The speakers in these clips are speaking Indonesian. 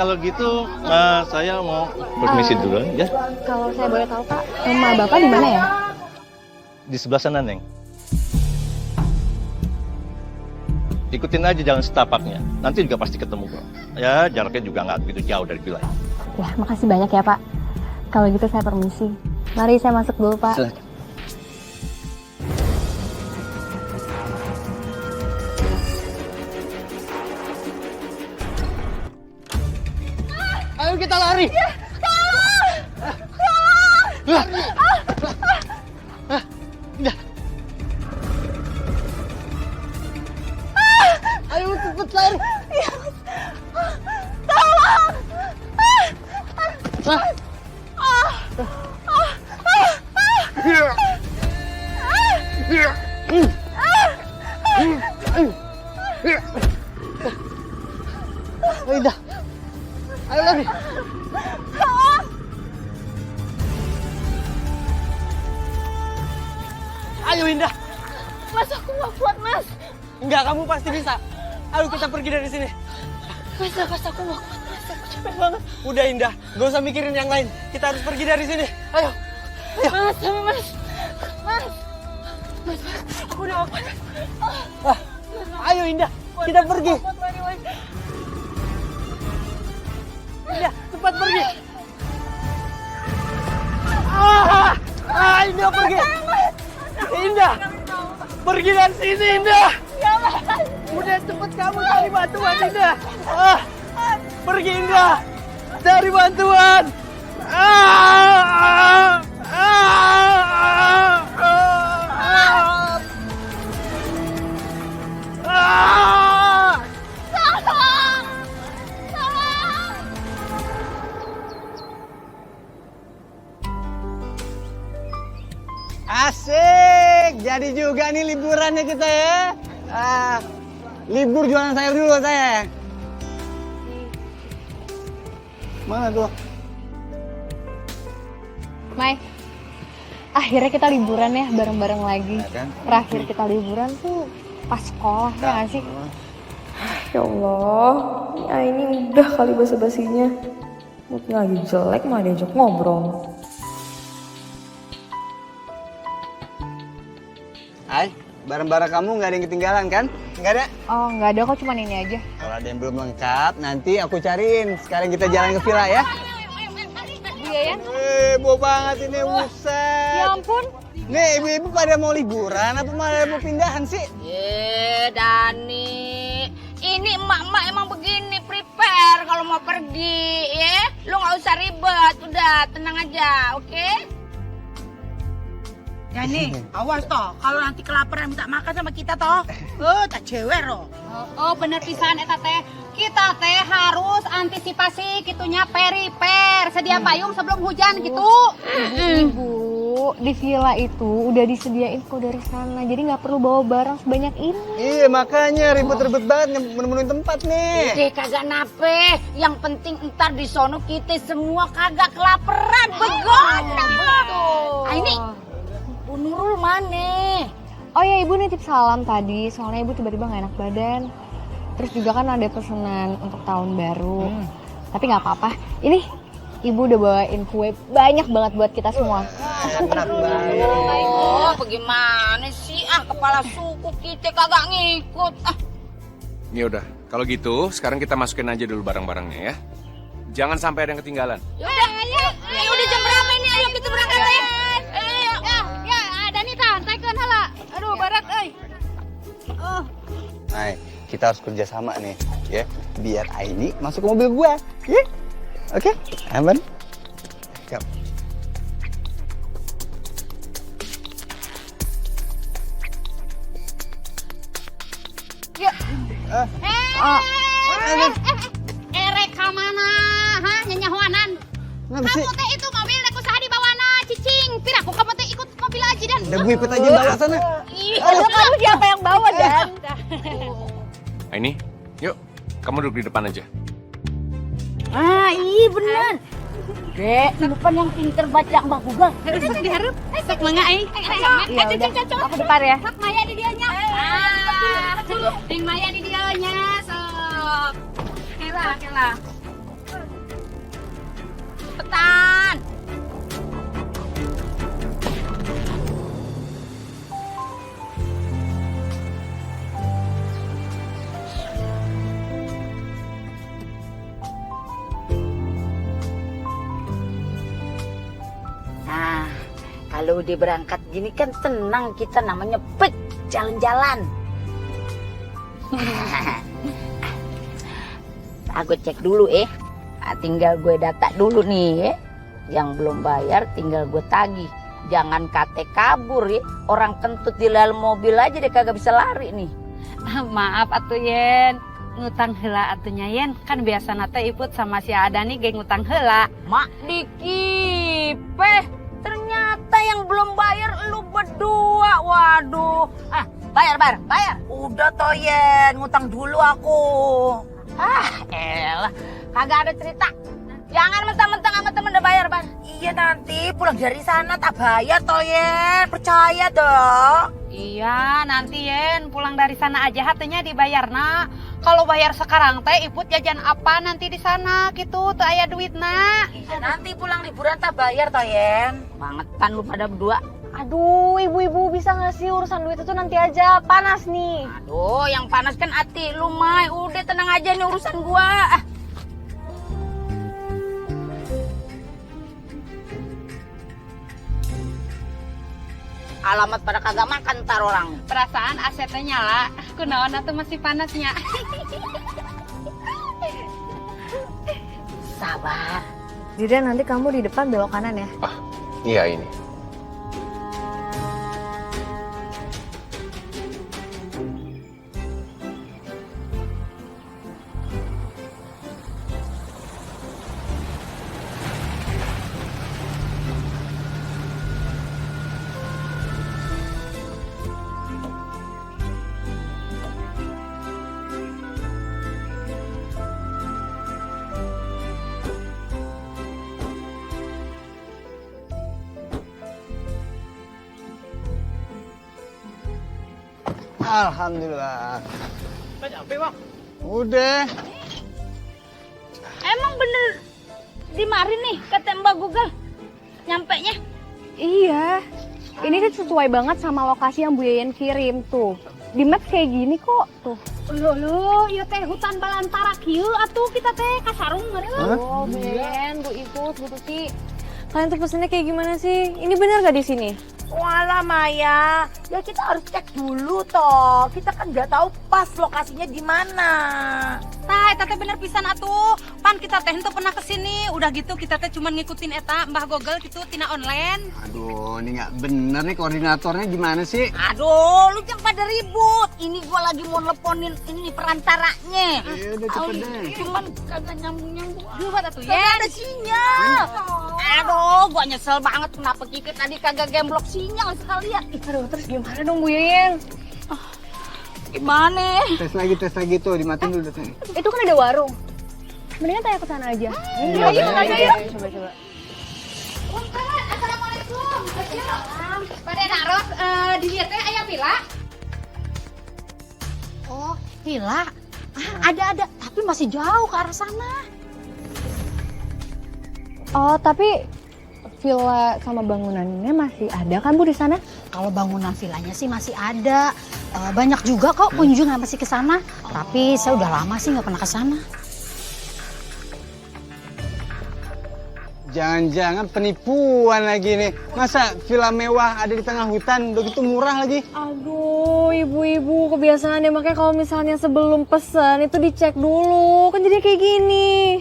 kalau gitu saya mau permisi dulu ya. Kalau saya boleh tahu Pak, rumah Bapak di mana ya? Di sebelah sana, Neng. Ikutin aja jalan setapaknya. Nanti juga pasti ketemu kok. Ya, jaraknya juga nggak begitu jauh dari villa. Ya, makasih banyak ya Pak. Kalau gitu saya permisi. Mari saya masuk dulu Pak. Silakan. Ayo kita lari. Ayo cepet lari. Indah, ayo lari. Ayo Indah. Mas, aku nggak kuat Mas. Enggak, kamu pasti bisa. Ayo kita pergi dari sini. Mas, aku nggak kuat Mas. Aku capek banget. Udah Indah, gak usah mikirin yang lain. Kita harus pergi dari sini. Ayo. Mas, Mas. Mas. Mas, aku udah nggak kuat. Ayo Indah, kita pergi. Indah, cepat pergi. Indah pergi. Indah, pergi dari sini Indah. Udah cepet kamu cari bantuan Indah. Pergi Indah, cari bantuan. Asik, jadi juga nih liburannya kita ya. Libur jualan sayur dulu saya. Mana tuh? Mai, akhirnya kita liburan ya bareng-bareng lagi. Ya kan? Terakhir kita liburan tuh pas sekolah ya nggak sih? Ya Allah, ya ini udah kali basa-basinya. Moodnya lagi jelek malah diajak ngobrol. Hai, barang-barang kamu nggak ada yang ketinggalan kan? Nggak ada? Oh nggak ada kok, cuman ini aja. Kalau ada yang belum lengkap, nanti aku cariin. Sekarang kita jalan ke villa ya. Iya ya? Bau banget ini, buset. Ya ampun. Nih, ibu-ibu pada mau liburan apa malah mau pindahan sih? Dani, ini emak-emak emang begini, prepare kalau mau pergi, ya. Lu nggak usah ribet, udah tenang aja, oke? Ya nih, awas toh, kalau nanti kelaparan minta makan sama kita toh. Tak cewek loh. Oh, bener pisan eta teh. Kita teh harus antisipasi kitunya periper, sedia payung sebelum hujan gitu. Ibu, di villa itu udah disediain kok dari sana, jadi nggak perlu bawa barang sebanyak ini. Iya, makanya ribet-ribet banget menemuin tempat nih. Deh kagak nape, yang penting ntar di sono kita semua kagak kelaparan, begono. Ah ini, Bu Nurul mana? Oh ya ibu nitip salam tadi, soalnya ibu tiba-tiba nggak enak badan. Terus juga kan ada pesanan untuk tahun baru. Tapi nggak apa-apa, ini ibu udah bawain kue banyak banget buat kita semua. Enak banget. Oh, bagaimana sih? Kepala suku kita kagak ngikut. Ya udah, kalau gitu sekarang kita masukin aja dulu barang-barangnya ya. Jangan sampai ada yang ketinggalan. Yaudah, ayo udah jam berapa ini? Ayo kita berangkat ya. Ayo. Ya, Danita, taikan hala. Aduh, barat, Hai, kita harus kerja sama nih, ya. Biar Aini masuk ke mobil gua, ya. Oke, aman. Siap. Ereka mana? Hah, nyanyahuanan? Kenapa sih? Kamu teh itu mobil aku saha di bawana cicing. Piraku kamu teh ikut mobil aja dan. Udah gue ikut aja bawa sana. Aduh, kamu siapa yang bawa Dan? Nah, ini, yuk, kamu duduk di depan aja. Iya bener. Dek, di depan yang pinter baca Mbak Google. Diharap. Sok mangga aing. Iya udah, aku depan ya. Sok Maya di dianya. Ding Maya di dianya. Sok. Kela. cepetan. Nah, kalau udah berangkat gini kan tenang kita, namanya pet jalan-jalan. Aku cek dulu tinggal gue data dulu nih yang belum bayar tinggal gue tagih. Jangan kate kabur orang kentut di dalam mobil aja deh kagak bisa lari nih. Maaf atuh Yen, ngutang heula atunya Yen, kan biasa nate Iput sama si Ada nih geng ngutang heula. Mak dikipe, ternyata yang belum bayar lu berdua. Waduh. Bayar. Udah toh Yen, ngutang dulu aku. Elah, kagak ada cerita. Jangan mentang-mentang sama temen udah bayar, Bar. Iya nanti pulang dari sana tak bayar toh Yen, percaya dong. Iya, nanti Yen pulang dari sana aja hatinya dibayar nak. Kalau bayar sekarang teh Iput jajan apa nanti di sana gitu, tuh aya duit nak. Iya nanti pulang liburan tak bayar toh Yen. Bangetan lu pada berdua. Aduh, ibu-ibu bisa nggak sih urusan duit itu nanti aja, panas nih. Aduh, yang panas kan hati lu, Mai. Udah tenang aja nih urusan gua. Alamat pada kagak makan ntar orang. Perasaan AC-nya nyala, kunaon atuh masih panasnya. Sabar. Dida, nanti kamu di depan belok kanan ya. Iya ini. Alhamdulillah. Udah nyampe, Bang. Udah. Emang bener di mari nih kata Mbak Google nyampenya? Iya, ini tuh sesuai banget sama lokasi yang Bu Yeyen kirim tuh. Di map kayak gini kok tuh. Loh, ieu teh hutan balantara kieu atuh kita teh ka sarung meureun. Oh, Bu Yeyen, Bu Iput, Bu Tuti. Kalian tuh pesennya kayak gimana sih? Ini bener gak di sini? Walah Maya, ya kita harus cek dulu toh. Kita kan nggak tahu pas lokasinya di mana. Tah, eta teh bener pisan atuh. Pan kita teh henteu pernah kesini. Udah gitu kita teh cuma ngikutin eta Mbah Google gitu tina online. Aduh, ini nggak bener nih koordinatornya gimana sih? Aduh, lu jangan pada ribut. Ini gua lagi mau teleponin ini perantaranya. Ya udah cepet deh. Cuman kagak nyambung-nyambung. Buat atuh Kagak Yen. ada sinyal. Aduh, gua nyesel banget kenapa Kiki tadi kagak gemblok sinyal sekalian. Aduh, terus gimana dong Bu Yeyen? Gimana? Tes lagi tuh, dimatiin dulu datanya. Itu kan ada warung. Mendingan tanya ke sana aja. Iya, yuk. Coba. Assalamualaikum. Pada naros di dieu teh aya villa. Oh, villa. Ada, tapi masih jauh ke arah sana. Oh, tapi villa sama bangunannya masih ada kan Bu di sana? Kalau bangunan villanya sih masih ada. Banyak juga kok pengunjung yang masih ke sana. Tapi saya udah lama sih nggak pernah ke sana. Jangan-jangan penipuan lagi nih. Masa villa mewah ada di tengah hutan, udah gitu murah lagi. Aduh, ibu-ibu kebiasaannya makanya kalau misalnya sebelum pesan itu dicek dulu. Kan jadi kayak gini.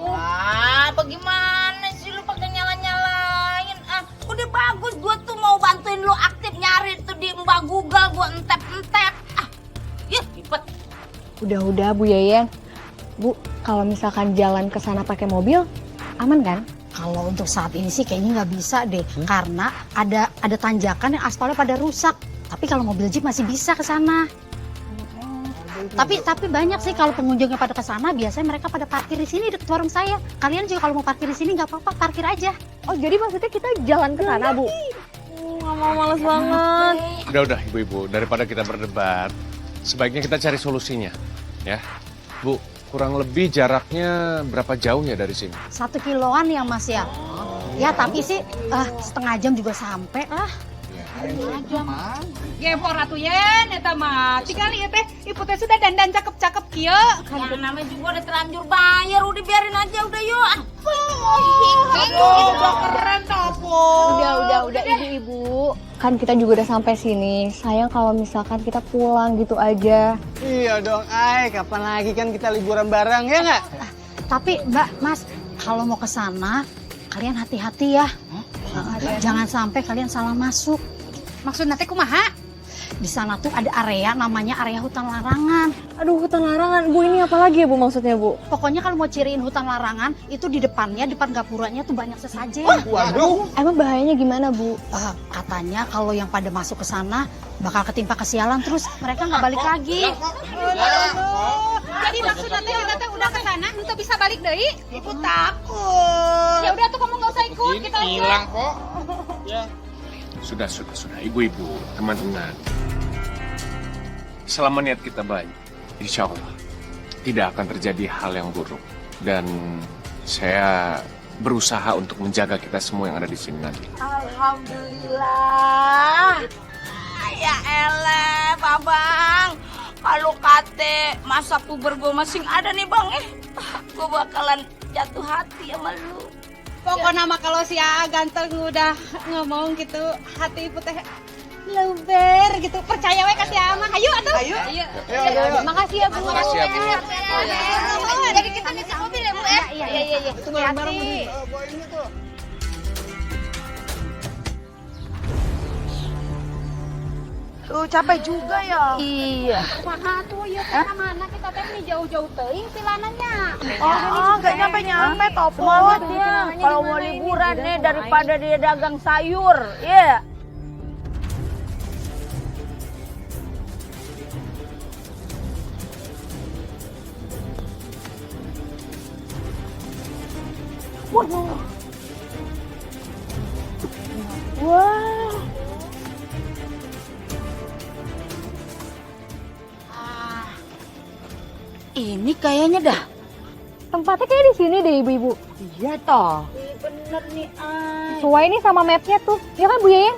Wah, bagaimana sih lu pakai nyala-nyalain? Udah bagus, gua tuh mau bantuin lu aktif nyari tuh di Mbak Google, gua entep-entep. Ya, ribet. Udah Bu Yeyen. Bu, kalau misalkan jalan ke sana pakai mobil, aman kan? Kalau untuk saat ini sih kayaknya nggak bisa deh, karena ada tanjakan yang aspalnya pada rusak. Tapi kalau mobil jeep masih bisa ke sana. Tapi banyak sih kalau pengunjungnya pada ke sana, biasanya mereka pada parkir di sini dekat warung saya. Kalian juga kalau mau parkir di sini nggak apa-apa, parkir aja. Oh, jadi maksudnya kita jalan ke sana, Bu? Nggak mau, males banget. Udah ibu-ibu, daripada kita berdebat, sebaiknya kita cari solusinya, ya. Bu, Kurang lebih jaraknya berapa jauh ya dari sini? 1 kiloan ya Mas ya. Ya tapi sih setengah jam juga sampai lah. Gempor atuh yen eta mah. Tikali teh ibu teh sudah dandan cakep-cakep kieu. Kan namanya juga udah terlanjur bayar, udah biarin aja udah yuk. Udah keren topo. Udah ibu-ibu. Kan kita juga udah sampai sini. Sayang kalau misalkan kita pulang gitu aja. Iya dong, Ay. Kapan lagi kan kita liburan bareng, ya nggak? Tapi Mbak, Mas, kalau mau ke sana kalian hati-hati ya. Jangan sampai kalian salah masuk. Maksudna teh kumaha? Di sana tuh ada area namanya area hutan larangan. Aduh, hutan larangan. Bu, ini apa lagi ya, Bu, maksudnya, Bu? Pokoknya kalau mau ciriin hutan larangan, itu di depannya, depan gapuranya tuh banyak sesajen. Waduh. Emang bahayanya gimana, Bu? Katanya kalau yang pada masuk ke sana bakal ketimpa kesialan terus mereka nggak balik lagi. Jadi maksudna teh kita teh udah ke sana, henteu bisa balik deui? Ibu takut. Ya udah tuh kamu nggak usah ikut, kita hilang kok. Sudah. Ibu-ibu, teman-teman. Selama niat kita baik, insya Allah tidak akan terjadi hal yang buruk. Dan saya berusaha untuk menjaga kita semua yang ada di sini nanti. Alhamdulillah. Ya elah, Babang. Kalau kate masa puber gue masing ada nih Bang gue bakalan jatuh hati sama lu. Pokoknya mah kalau si Aa ganteng udah ngomong gitu, hati ibu teh luber gitu. Percaya we ka si Aa mah. Ayo atuh. Ayo. Makasih ya, Bu. Makasih ya, Bu. Jadi kita ngisi mobil ya, Bu ya? Iya. Tunggu bareng-bareng, Bu. Tuh capek juga ya. Iya. Kumaha tuh ya ke mana kita teh nih jauh-jauh teuing pilanannya. Nggak nyampe toh. Semangat ya. Kalau mau liburan nih daripada dia dagang sayur. Iya. Wah. Ini kayaknya dah. Tempatnya kayak di sini deh, Ibu-ibu. Iya toh. Bener nih, Sesuai nih sama mapnya tuh. Ya kan, Bu Yayang?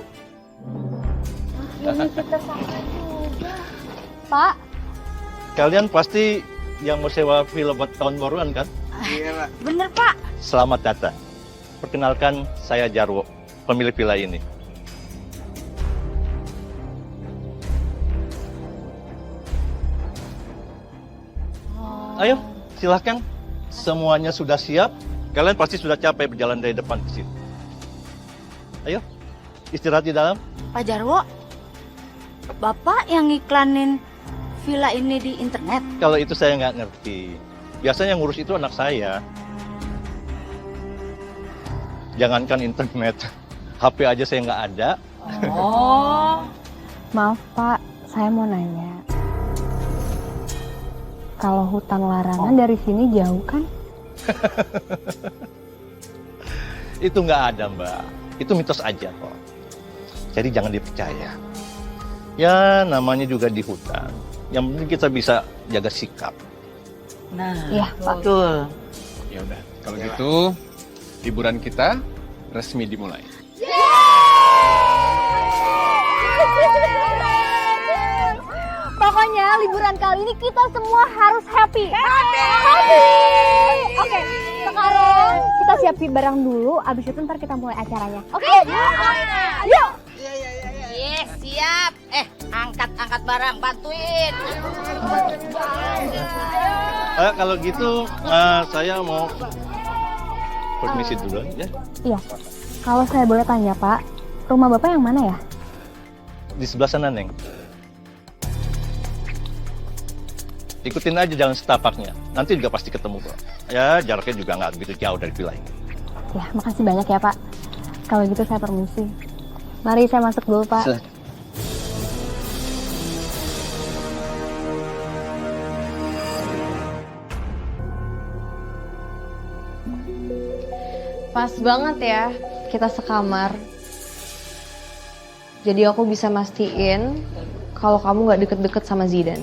Ini kita sampai juga. Pak, Kalian pasti yang mau sewa villa buat tahun baruan kan? Iya, Pak. Bener Pak. Selamat datang. Perkenalkan, saya Jarwo, pemilik villa ini. Ayo, silahkan. Semuanya sudah siap. Kalian pasti sudah capek berjalan dari depan ke sini. Ayo, istirahat di dalam. Pak Jarwo, Bapak yang iklanin villa ini di internet? Kalau itu saya nggak ngerti. Biasanya yang ngurus itu anak saya. Jangankan internet, HP aja saya nggak ada. maaf Pak, saya mau nanya. Kalau hutan larangan dari sini jauh kan? Itu nggak ada, Mbak. Itu mitos aja kok. Jadi jangan dipercaya. Ya, namanya juga di hutan. Yang penting kita bisa jaga sikap. Iya, Pak. Betul. Ya udah, kalau gitu liburan kita resmi dimulai. Pokoknya liburan kali ini kita semua harus happy. Happy. Oke, sekarang kita siapin barang dulu. Abis itu ntar kita mulai acaranya. Oke? Yuk. Yes, siap. Angkat barang, bantuin. Kalau gitu, saya mau permisi dulu ya. Iya. Kalau saya boleh tanya Pak, rumah Bapak yang mana ya? Di sebelah sana, Neng. Ikutin aja jalan setapaknya. Nanti juga pasti ketemu kok. Ya, jaraknya juga nggak begitu jauh dari villa ini. Ya, makasih banyak ya Pak. Kalau gitu saya permisi. Mari saya masuk dulu Pak. Silakan. Pas banget ya kita sekamar. Jadi aku bisa mastiin kalau kamu gak deket-deket sama Zidan.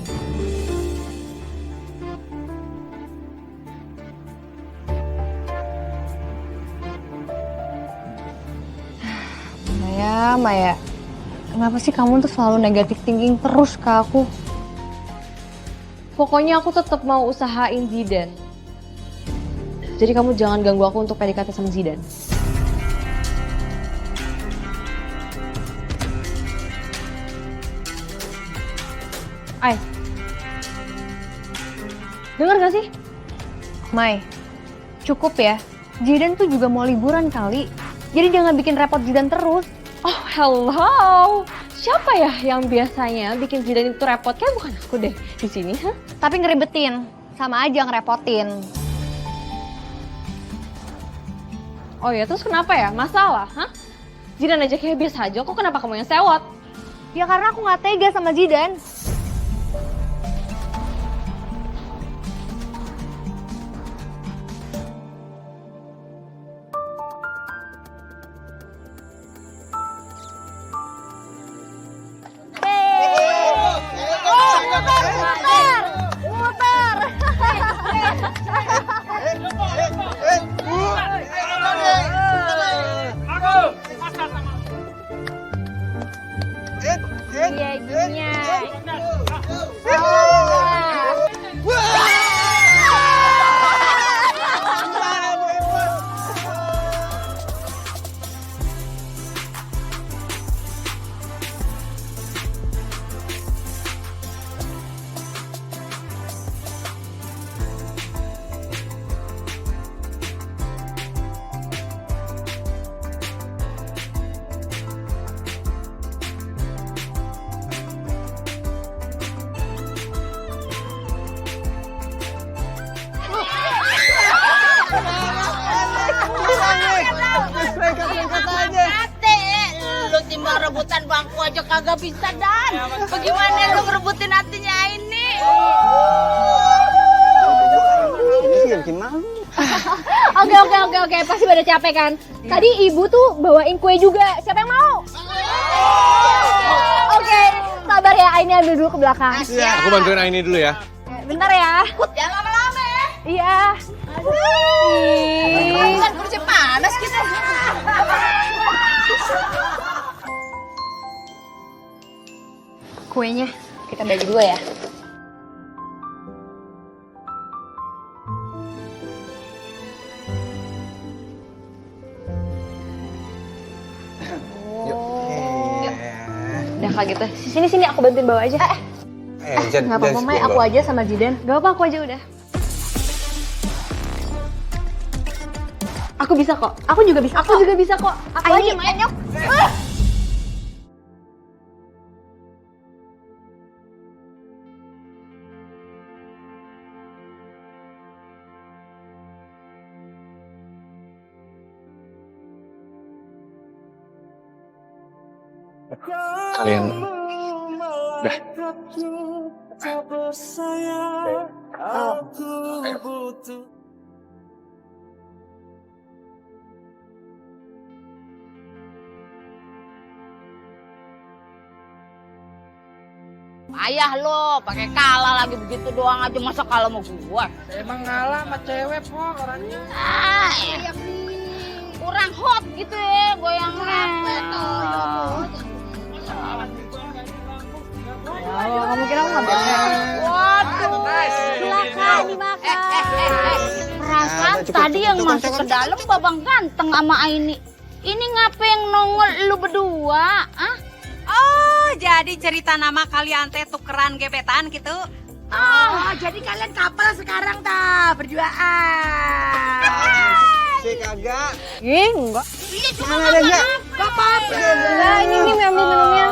Maya, kenapa sih kamu tuh selalu negatif thinking terus ke aku? Pokoknya aku tetap mau usahain Zidan. Jadi kamu jangan ganggu aku untuk PDKT sama Zidan. Ay, denger gak sih? Mai, cukup ya. Zidan tuh juga mau liburan kali. Jadi jangan bikin repot Zidan terus. Oh, hello. Siapa ya yang biasanya bikin Zidan itu repot? Kayak bukan aku deh di sini, ha? Tapi ngeribetin, sama aja ngerepotin. Oh ya, terus kenapa ya? Masalah, ha? Zidan aja kayak biasa aja, kok kenapa kamu yang sewot? Ya karena aku gak tega sama Zidan. Lu timbang rebutan bangku aja kagak bisa dan bagaimana lu ngerebutin hatinya ini? Ini sih bikin malu. Oke, pasti pada capek kan? Tadi ibu tuh bawain kue juga, siapa yang mau? Oke, sabar ya, Aini ambil dulu ke belakang. Aku bantuin Aini dulu ya. Bentar ya. Jangan lama-lama ya. Iya. Kan kursi panas kita. Kuenya kita bagi dua ya. Udah kayak gitu. Sini aku bantuin bawa aja. Nggak apa-apa, Mai. Aku aja sama Zidan. Gak apa, aku aja udah. Aku bisa kok. Aku juga bisa kok. Aku aja, Mai. Kalian udah. Ayah lo pakai kalah lagi begitu doang aja masa kalah mau gua. Emang ngalah sama cewek kok orangnya. Iya kurang hot gitu ya goyangnya. Kamu kira aku nggak bisa? Waduh, silakan dimakan. Perasaan tadi yang masuk ke dalam babang ganteng sama Aini. Ini ngapa yang nongol lu berdua? Ah? Oh, jadi cerita nama kalian teh tukeran gebetan gitu? Oh, jadi kalian couple sekarang tak berduaan. Si kagak. Enggak. Iya cuma Mana ada enggak? Gak apa-apa. Nah, ini ambil minumnya.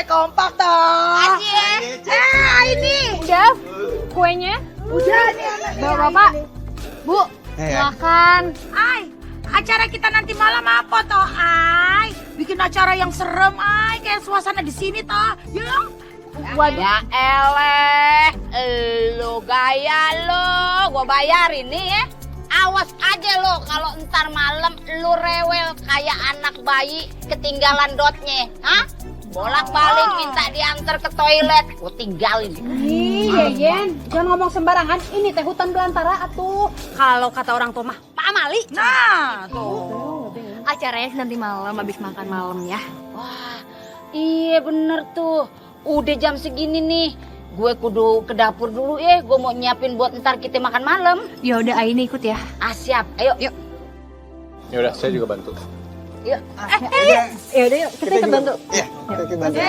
Kompak toh. Ini. Udah, kuenya. Udah nih. Bapak, Bu, silakan. Ay, acara kita nanti malam apa toh, Ay? Bikin acara yang serem, Ay, kayak suasana di sini toh. Ya. Waduh. Ya eleh, lu gaya lo, gua bayarin nih ya. Awas aja lo kalau ntar malam lu rewel kayak anak bayi ketinggalan dotnya, hah? Bolak-balik minta diantar ke toilet, gua tinggalin. Iya, Yen. Jangan ngomong sembarangan. Ini teh hutan belantara atuh. Kalau kata orang tua mah, Pak Mali. Nah, tuh. Acaranya nanti malam habis makan malam ya. Wah, iya bener tuh. Udah jam segini nih. Gue kudu ke dapur dulu ya. Gue mau nyiapin buat ntar kita makan malam. Ya udah Aini ikut ya. Ah siap, ayo. Yuk. Ya udah, saya juga bantu. Yuk. Ya udah yuk kita ikut bantu. Iya, kita bantu.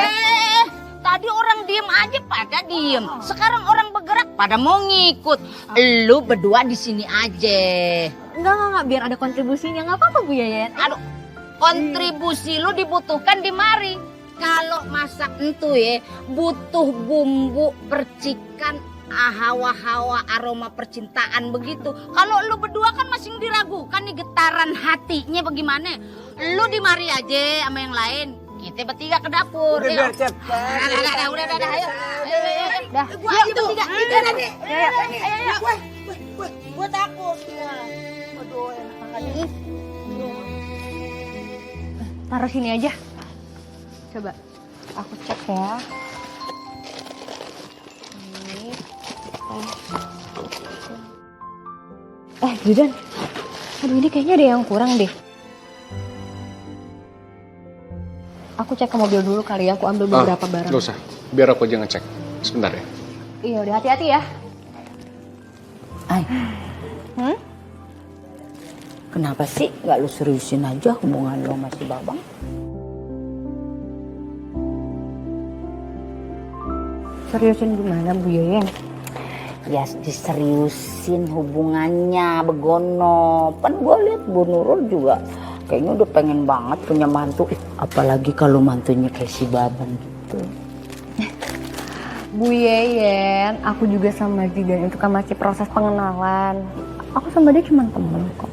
Tadi orang diem aja pada diem. Sekarang orang bergerak pada mau ngikut. Lu berdua di sini aja. Enggak, biar ada kontribusinya. Nggak apa-apa Bu Yayan. Aduh, kontribusi lu dibutuhkan di mari. Kalau masak itu ya butuh bumbu percikan hawa-hawa aroma percintaan begitu. Kalau lu berdua kan masih diragukan nih getaran hatinya bagaimana. Lu di mari aja sama yang lain. Kita bertiga ke dapur. Udah cepat. Udah, ayo. Dah. Yuk bertiga. Ayo. Gue takut ya. Aduh, enak makanya. Taruh sini aja. Coba aku cek ya. Judan. Aduh ini kayaknya ada yang kurang deh. Aku cek ke mobil dulu kali ya, aku ambil beberapa barang. Gak usah, biar aku aja ngecek. Sebentar ya. Iya udah hati-hati ya. Ay. Kenapa sih nggak lu seriusin aja hubungan lo sama si Babang? Seriusin gimana Bu Yayan? Ya diseriusin hubungannya begono. Kan gue liat Bu Nurul juga kayaknya udah pengen banget punya mantu. Apalagi kalau mantunya kayak si Babang gitu. Bu Yayan, aku juga sama Zidan itu kan masih proses pengenalan. Aku sama dia cuma temen kok.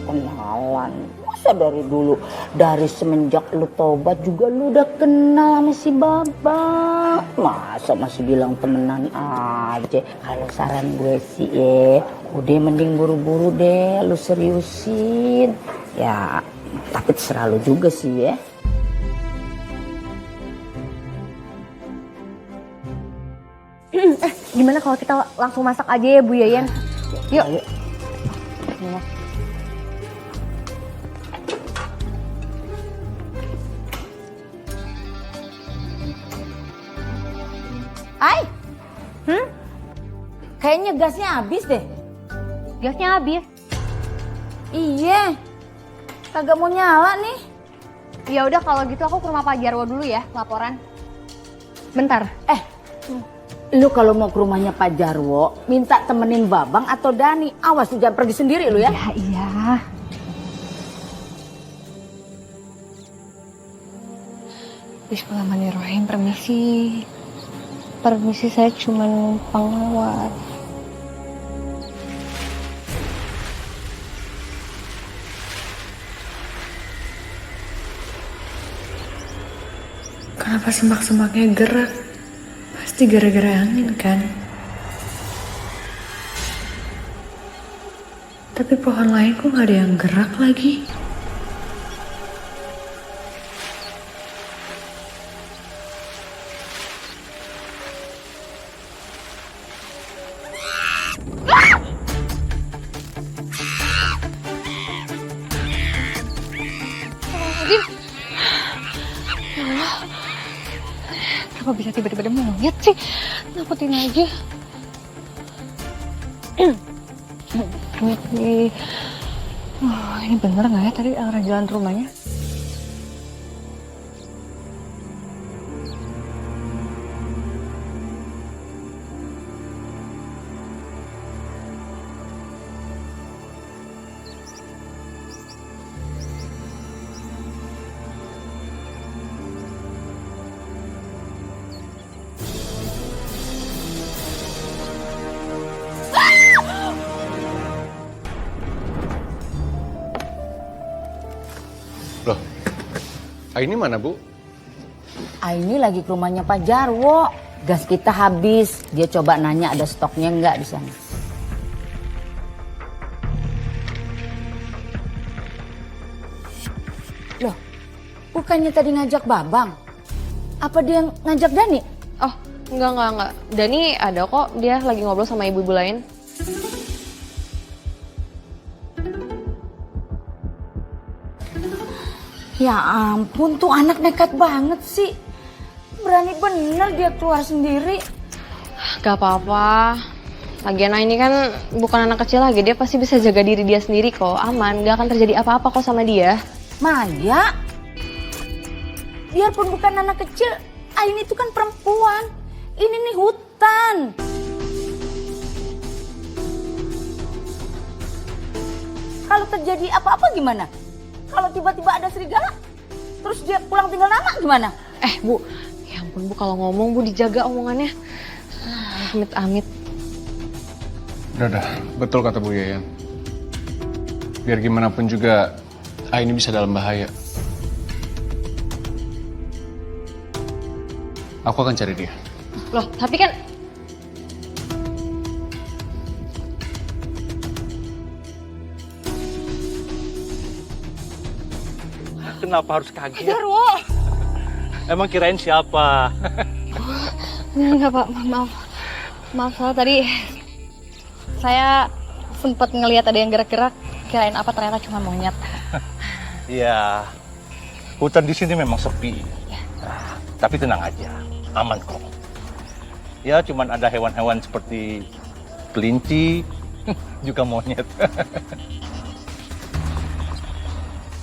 Kenalan? Masa dari dulu, dari semenjak lu tobat juga lu udah kenal sama si Babang. Masa masih bilang temenan aja. Kalau saran gue sih udah mending buru-buru deh lu seriusin. Ya tapi terserah lu juga sih ya. Gimana kalau kita langsung masak aja ya Bu Yayan? Yuk. Ayo. Ya. Ay, kayaknya gasnya habis deh. Gasnya habis. Iya, kagak mau nyala nih. Ya udah kalau gitu aku ke rumah Pak Jarwo dulu ya, laporan. Bentar. Lu kalau mau ke rumahnya Pak Jarwo, minta temenin Babang atau Dani. Awas lu jangan pergi sendiri lu ya. Iya. Bismillahirrahmanirrahim, permisi. Permisi, saya cuma numpang lewat. Kenapa semak-semaknya gerak? Pasti gara-gara angin kan? Tapi pohon lain kok gak ada yang gerak lagi? Kenapa bisa tiba-tiba ada monyet sih? Nakutin aja. Ini bener nggak ya tadi arah jalan rumahnya? Loh, Aini mana Bu? Aini lagi ke rumahnya Pak Jarwo. Gas kita habis. Dia coba nanya ada stoknya nggak di sana. Loh, bukannya tadi ngajak Babang? Apa dia ngajak Dani? Oh, enggak. Dani ada kok, dia lagi ngobrol sama ibu-ibu lain. Ya ampun, tuh anak nekat banget sih. Berani bener dia keluar sendiri. Gak apa-apa. Lagian ini kan bukan anak kecil lagi, dia pasti bisa jaga diri dia sendiri kok, aman. Gak akan terjadi apa-apa kok sama dia. Maya, biarpun bukan anak kecil, Aini itu kan perempuan. Ini nih hutan. Kalau terjadi apa-apa gimana? Kalau tiba-tiba ada serigala, terus dia pulang tinggal nama gimana? Bu, ya ampun Bu, kalau ngomong Bu dijaga omongannya. Amit-amit. Udah, betul kata Bu Yayan. Biar gimana pun juga, Aini bisa dalam bahaya. Aku akan cari dia. Loh, tapi kan... Kenapa harus kaget? Emang kirain siapa? Enggak Pak, maaf. Maaf, soalnya tadi saya sempat ngelihat ada yang gerak-gerak. Kirain apa, ternyata cuma monyet. Iya, hutan di sini memang sepi. Tapi tenang aja, aman kok. Ya, cuman ada hewan-hewan seperti kelinci, juga monyet.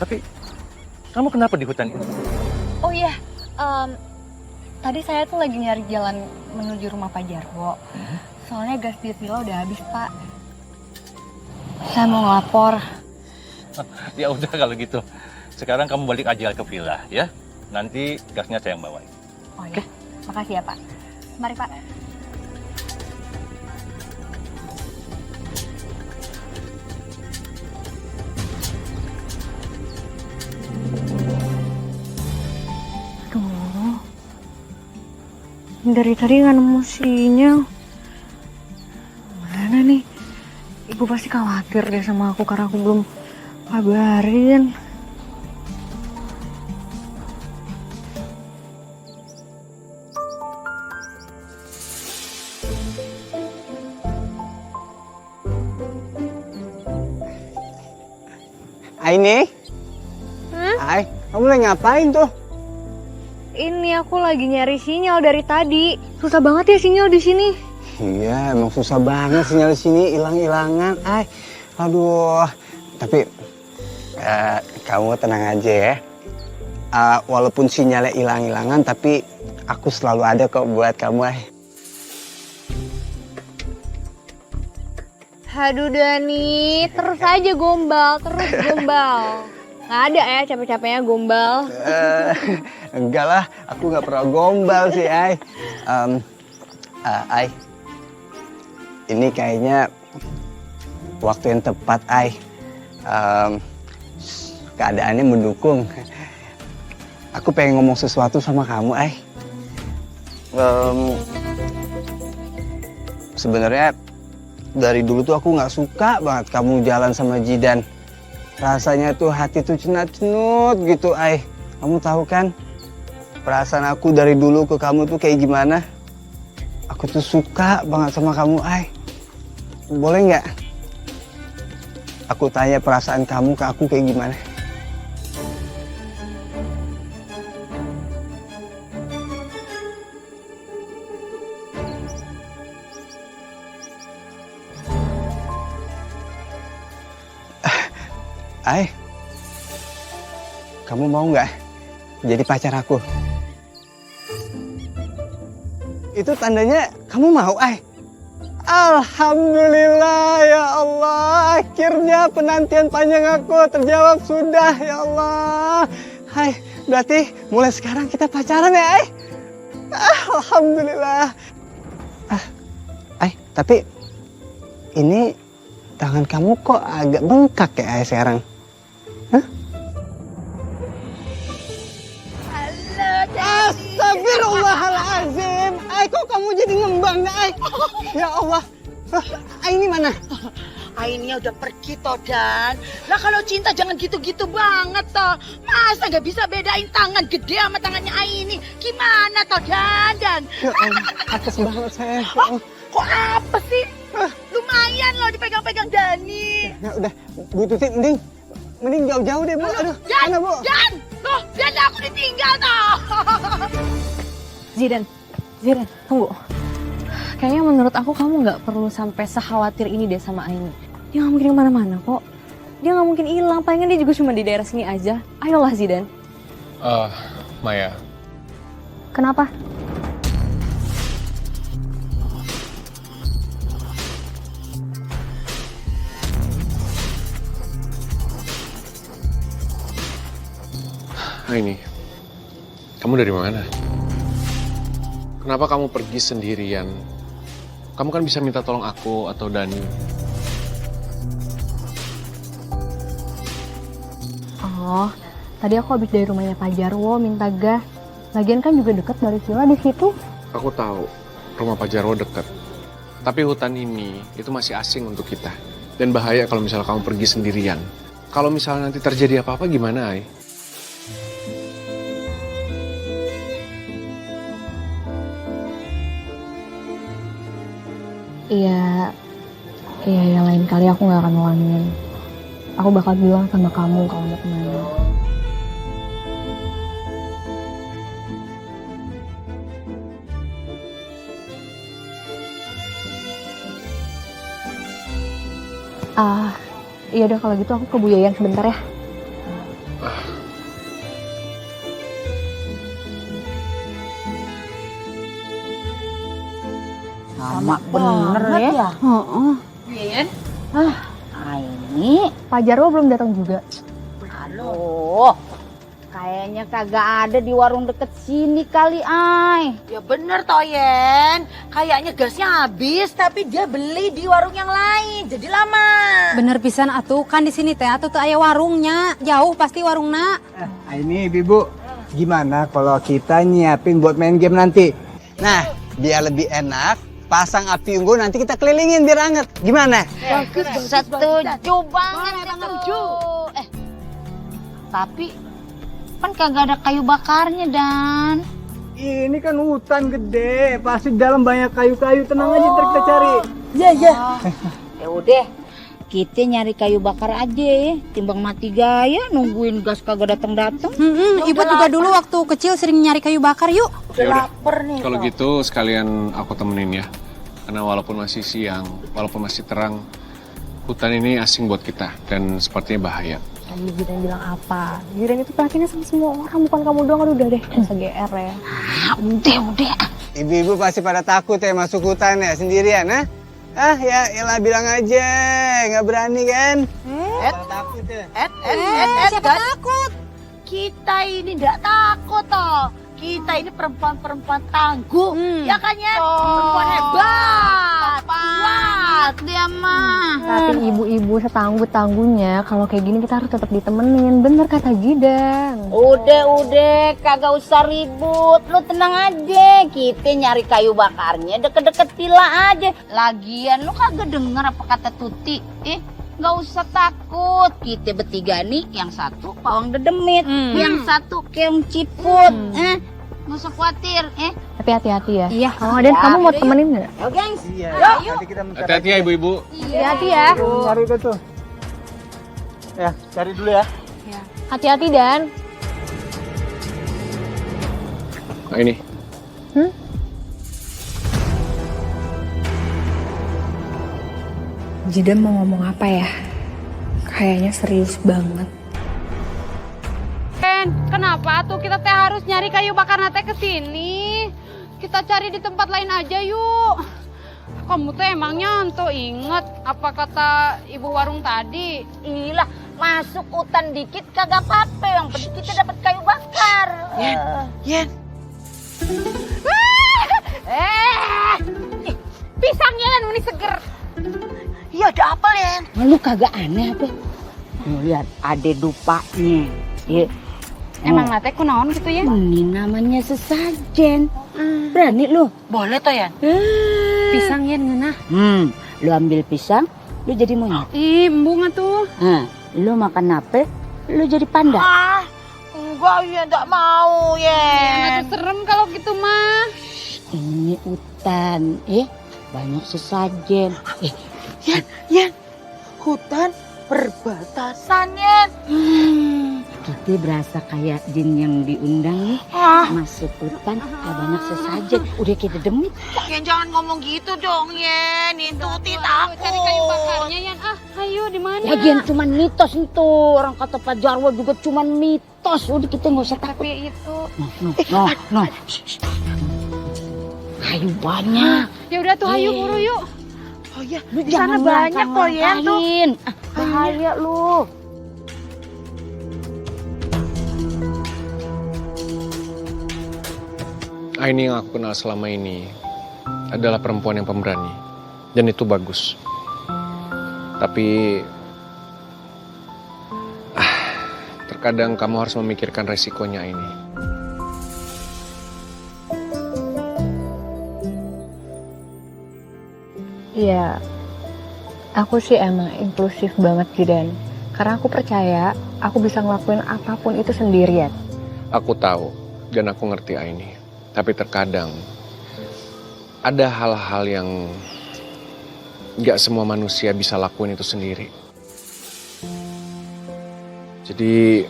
Tapi, kamu kenapa di hutan ini? Oh iya, tadi saya tuh lagi nyari jalan menuju rumah Pak Jarwo. Soalnya gas di villa udah habis, Pak. Saya mau ngelapor. Ya udah kalau gitu. Sekarang kamu balik aja ke villa ya. Nanti gasnya saya yang bawain. Oh iya, makasih ya Pak. Mari Pak. Aduh, dari tadi nggak nemu sinyal. Mana nih? Ibu pasti khawatir deh sama aku karena aku belum kabarin. Aini? Hai, kamu lagi ngapain tuh? Ini aku lagi nyari sinyal dari tadi. Susah banget ya sinyal di sini. Iya, emang susah banget sinyal di sini, hilang-hilangan. Aduh. Tapi kamu tenang aja ya. Walaupun sinyalnya hilang-hilangan, tapi aku selalu ada kok buat kamu. Aduh Dani, terus aja gombal, terus gombal. Nggak ada ya capek-capeknya gombal. Enggak lah, aku nggak pernah gombal sih, Ai. Ai, ini kayaknya waktu yang tepat, Ai. Keadaannya mendukung. Aku pengen ngomong sesuatu sama kamu, Ai. Sebenarnya dari dulu tuh aku nggak suka banget kamu jalan sama Jidan. Rasanya tuh hati tuh cenut-cenut gitu, Ai. Kamu tahu kan perasaan aku dari dulu ke kamu tuh kayak gimana? Aku tuh suka banget sama kamu, Ai. Boleh nggak aku tanya perasaan kamu ke aku kayak gimana? Ai, kamu mau nggak jadi pacar aku? Itu tandanya kamu mau, Ai. Alhamdulillah ya Allah, akhirnya penantian panjang aku terjawab sudah ya Allah. Hai, berarti mulai sekarang kita pacaran ya, Ai? Alhamdulillah. Ai, tapi ini tangan kamu kok agak bengkak ya, Ai, sekarang? Astagfirullahaladzim. Ai, kok kamu jadi ngembang, Ai? Ya Allah. Ai, ini mana? Aininya udah pergi toh Dan. Lah kalau cinta jangan gitu-gitu banget toh. Masa nggak bisa bedain tangan gede sama tangannya Aini? Gimana toh Dan? Ya Allah, apes banget saya. Kok apa sih? Lumayan loh dipegang-pegang Dani. Ya udah, Bu Tuti mending jauh-jauh deh, Bu. Aduh, Dan, mana, Bu? Dan, loh Tuh, biasa aku ditinggal tuh. Zidan, tunggu. Kayaknya menurut aku kamu nggak perlu sampai sekhawatir ini deh sama Aini. Dia nggak mungkin kemana-mana kok. Dia nggak mungkin hilang, palingan dia juga cuma di daerah sini aja. Ayolah Zidan. Maya, Kenapa? ini, kamu dari mana? Kenapa kamu pergi sendirian? Kamu kan bisa minta tolong aku atau Dani. Oh, tadi aku habis dari rumahnya Pak Jarwo minta gas. Lagian kan juga deket dari villa di situ. Aku tahu rumah Pak Jarwo dekat. Tapi hutan ini itu masih asing untuk kita. Dan bahaya kalau misalnya kamu pergi sendirian. Kalau misalnya nanti terjadi apa-apa gimana, Ai? Iya, yang lain kali aku nggak akan ngulangin. Aku bakal bilang sama kamu kalau mau kemana. Iya udah kalau gitu aku ke Bu Yayan sebentar ya. Sama bener ya. Yayan? Ini, Pak Jarwo belum datang juga. aduh, kayaknya kagak ada di warung deket sini kali, Ay. Ya bener toh Yen, kayaknya gasnya habis tapi dia beli di warung yang lain, jadi lama. Bener pisan atuh, kan di sini teh atuh teu aya warungnya. Jauh pasti warungna. Ini Bibu, gimana kalau kita nyiapin buat main game nanti? Nah, biar lebih enak, pasang api unggun nanti kita kelilingin biar anget. Gimana? Setuju banget itu. Tapi kan kagak ada kayu bakarnya, Dan. Ini kan hutan gede, pasti di dalam banyak kayu-kayu. Tenang aja, ntar kita cari. Iya, iya. Ya udah, kita nyari kayu bakar aja ya. Timbang mati gaya nungguin gas kagak datang-datang. Ibu juga dulu waktu kecil sering nyari kayu bakar yuk. Yaudah, Lapar nih. kalau gitu sekalian aku temenin ya. Karena walaupun masih siang, walaupun masih terang, hutan ini asing buat kita dan sepertinya bahaya. Tadi Jidan bilang apa? Jidan itu perhatiannya sama semua orang, bukan kamu doang. Aduh udah deh, masa GR ya. Udah. Ibu-ibu pasti pada takut ya masuk hutan ya sendirian, ha? Ya elah bilang aja, nggak berani kan? Pada takut ya. Siapa takut? Kita ini nggak takut toh. Kita ini perempuan-perempuan tangguh, ya kan ya? Perempuan hebat, kuat dia mah. Tapi ibu-ibu setangguh-tangguhnya, kalau kayak gini kita harus tetap ditemenin. Bener kata Jidan. Udah, kagak usah ribut. Lu tenang aja. Kita nyari kayu bakarnya deket-deket villa aja. Lagian lu kagak denger apa kata Tuti? Nggak usah takut. Kita bertiga nih, yang satu pawang dedemit, yang satu keong ciput. Nggak usah khawatir. Tapi hati-hati ya. Iya. Oh, Dan kamu mau temenin nggak? Yo, gengs. Iya, nanti kita mencari. Hati-hati ya ibu-ibu. Hati-hati ya. Cari itu tuh. Ya, cari dulu ya. Hati-hati Dan. Nah, ini. Jidan mau ngomong apa ya? Kayaknya serius banget. Kenapa tuh kita teh harus nyari kayu bakar nate ke sini? Kita cari di tempat lain aja yuk. Kamu teh emangnya ento inget apa kata ibu warung tadi? Iyalah, masuk hutan dikit kagak apa-apa. Yang penting kita dapat kayu bakar. Yen. Pisangnya kan ini seger. Iya ada apa Yen? Lu kagak aneh apa? Lihat, ada dupanya. Ya. Emang nate kunaon gitu ya? Ini namanya sesajen. Berani lu? Boleh toh Yen? Pisang ya ngeunah. Lu ambil pisang, lu jadi monyet. Ih, embung atuh. Lu makan apel, lu jadi panda. Enggak Yen, enggak mau Yen. Nggak serem kalau gitu mah. Ini hutan, banyak sesajen. Yen, hutan perbatasan Yen. Tati berasa kayak jin yang diundang nih. Masuk hutan, gak banyak sesajen. Udah kita demit. Yen jangan ngomong gitu dong, Yen. Tuti takut. Cari kayu bakarnya, Yan. Ayo, di mana? Lagian cuman mitos itu. Orang kata Pak Jarwo juga cuman mitos. Udah kita nggak usah takut. Tapi itu. No. Kayu banyak. Ya udah tuh, ayo buru yuk. Oh iya, Lu di sana jangan banyak kok, Yen tuh. langkain. Bahaya lu. Aini yang aku kenal selama ini adalah perempuan yang pemberani. Dan itu bagus. Tapi terkadang kamu harus memikirkan resikonya ini. Iya, aku sih emang impulsif banget Jidan. Karena aku percaya aku bisa ngelakuin apapun itu sendirian. Aku tahu dan aku ngerti Aini. Tapi terkadang ada hal-hal yang gak semua manusia bisa lakuin itu sendiri. Jadi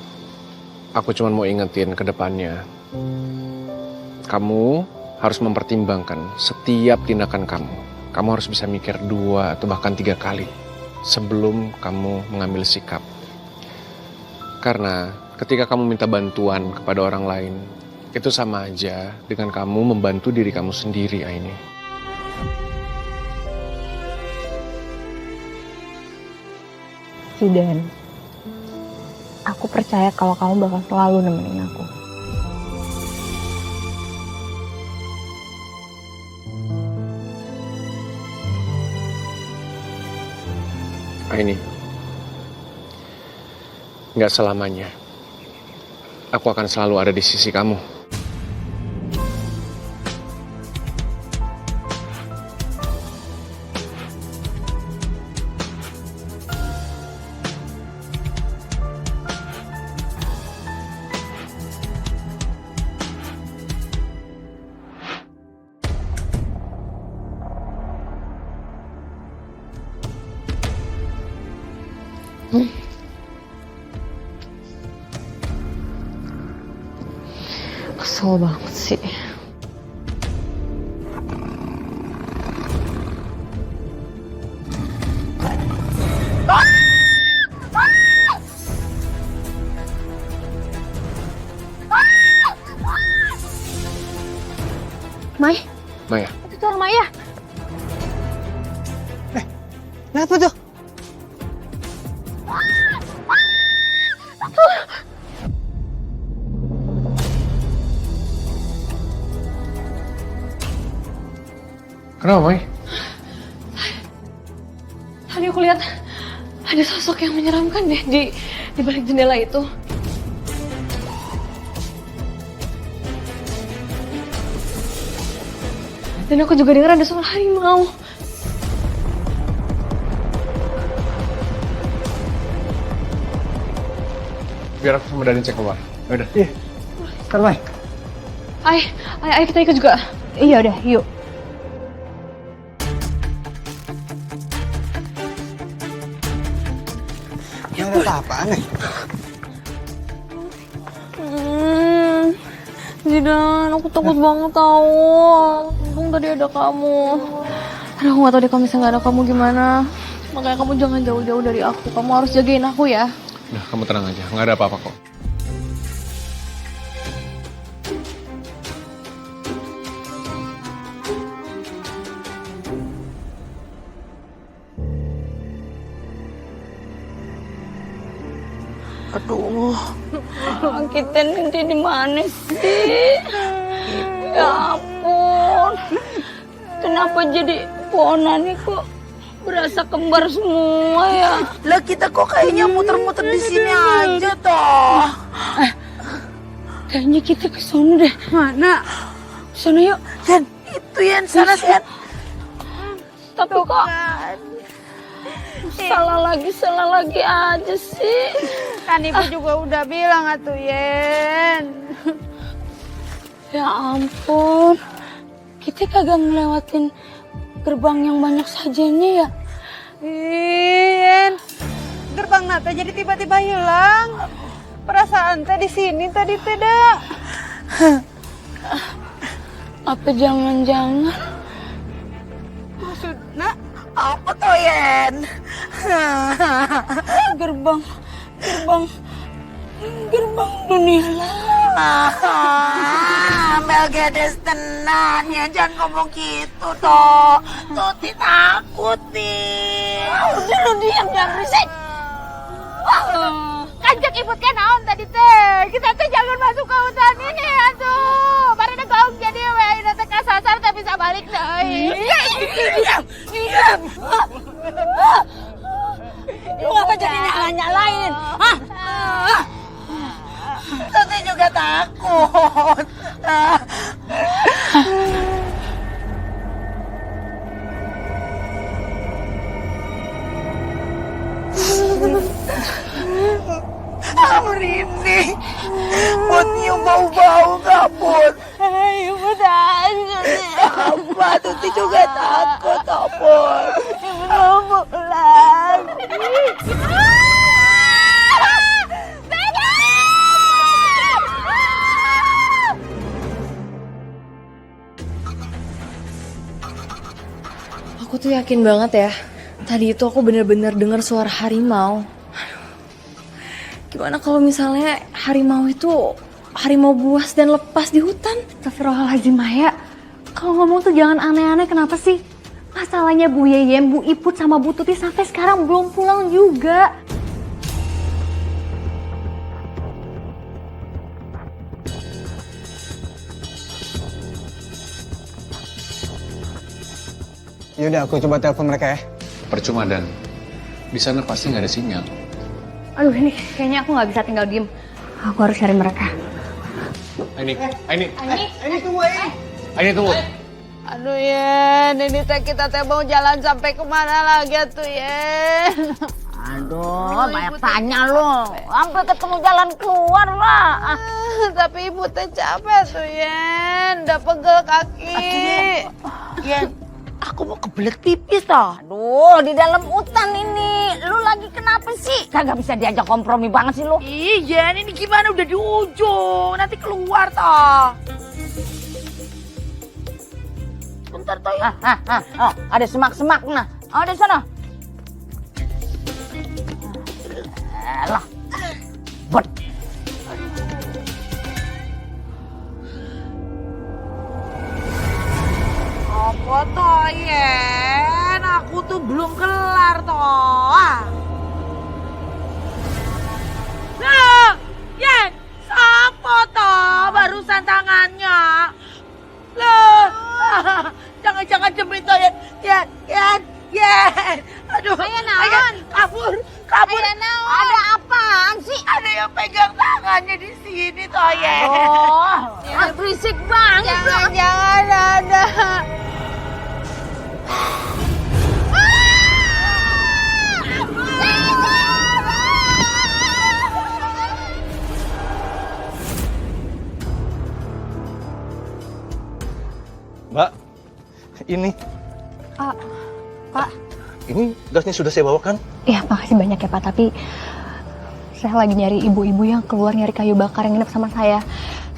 aku cuma mau ingetin ke depannya. Kamu harus mempertimbangkan setiap tindakan kamu. Kamu harus bisa mikir 2 atau bahkan 3 kali sebelum kamu mengambil sikap. Karena ketika kamu minta bantuan kepada orang lain, itu sama aja dengan kamu membantu diri kamu sendiri, Aini. Jidan, aku percaya kalau kamu bakal selalu nemenin aku. Aini, nggak selamanya aku akan selalu ada di sisi kamu. Kesel banget sih. Mai, Maya, itu orang Maya. Kenapa tuh? kenapa Mai? Tadi aku lihat ada sosok yang menyeramkan deh di balik jendela itu. Dan aku juga dengar ada suara harimau. Biar aku sama Dani cek keluar. Yaudah. Iya. Termai. Ayo kita ikut juga. Iya udah, yuk. Yang ada apaan nih? Jidan, aku takut banget tau. Untung tadi ada kamu. Aduh, aku gak tau deh kalau misalnya gak ada kamu gimana. Makanya kamu jangan jauh-jauh dari aku. Kamu harus jagain aku ya. Udah, kamu tenang aja. Nggak ada apa-apa kok. Aduh, kita nanti di mana sih? Ya ampun, kenapa jadi pohonannya kok berasa kembar semua ya? Lah kita kok kayaknya muter-muter di sini aja toh. Kayaknya kita ke sana deh. Mana? Sana yuk. Yen, itu Yen, sana Yen. Tapi kok salah lagi aja sih. Kan ibu juga udah bilang atuh, Yen. Ya ampun, kita kagak ngelewatin gerbang yang banyak sajennya ya. Yen, gerbang nata jadi tiba-tiba hilang. Perasaan perasaan teh di sini tadi teh dah. Apa jangan-jangan Maksudnya Apa tuh, Yen? gerbang dunia Melgedes tenan ya, jangan ngomong gitu toh. Tuti takut nih. Udah lu diam, jangan berisik. Kanjak ibu kan naon tadi teh. Kita teh jangan masuk ke hutan ini atuh. Mari gaung jadi we ina teh kasasar teh bisa balik deui. Diam. Lu ngapa jadi nyala-nyalain? Hah? Tuti juga takut. Merinding. Buat nyium bau-bau nggak, Put? Ibu takut. Apa? Tuti juga takut, toh, Put. Ibu mau pulang. Aku tuh yakin banget ya, tadi itu aku bener-bener dengar suara harimau. Gimana kalau misalnya harimau itu harimau buas dan lepas di hutan? Astagfirullahaladzim Maya, kalau ngomong tuh jangan aneh-aneh, kenapa sih? Masalahnya Bu Yeyem, Bu Iput sama Bu Tuti sampai sekarang belum pulang juga. Yaudah, aku coba telepon mereka ya. Percuma Dan, di sana pasti nggak ada sinyal. Aduh ini kayaknya aku nggak bisa tinggal diem. Aku harus cari mereka. Aini tunggu. Aduh Yen, ini teh kita teh mau jalan sampai kemana lagi tuh Yen? Aduh, banyak tanya lo. Sampai ketemu jalan keluar lah. Tapi ibu teh capek tuh Yen, udah pegel kaki. Yen, aku mau kebelet pipis toh. Aduh, di dalam hutan ini. Lu lagi kenapa sih? Kagak bisa diajak kompromi banget sih lu. Iya, ini gimana udah di ujung. Nanti keluar toh. Bentar toh ya. Oh, ada semak-semak nah. Oh, di sana. Alah. Bot. Apa toh, Yen? Aku tuh belum kelar toh. Nah, Yen, siapa toh barusan tangannya? Loh, jangan-jangan demi toh, Yen. Aduh, Aya naon? Kabur. Aya naon? Ada apaan sih? Ada yang pegang tangannya di sini toh, Yen. Oh, berisik banget. Jangan ada. Mbak, ini. Pak. Ini gasnya sudah saya bawakan. Ya makasih banyak ya Pak, tapi saya lagi nyari ibu-ibu yang keluar nyari kayu bakar yang nginep sama saya.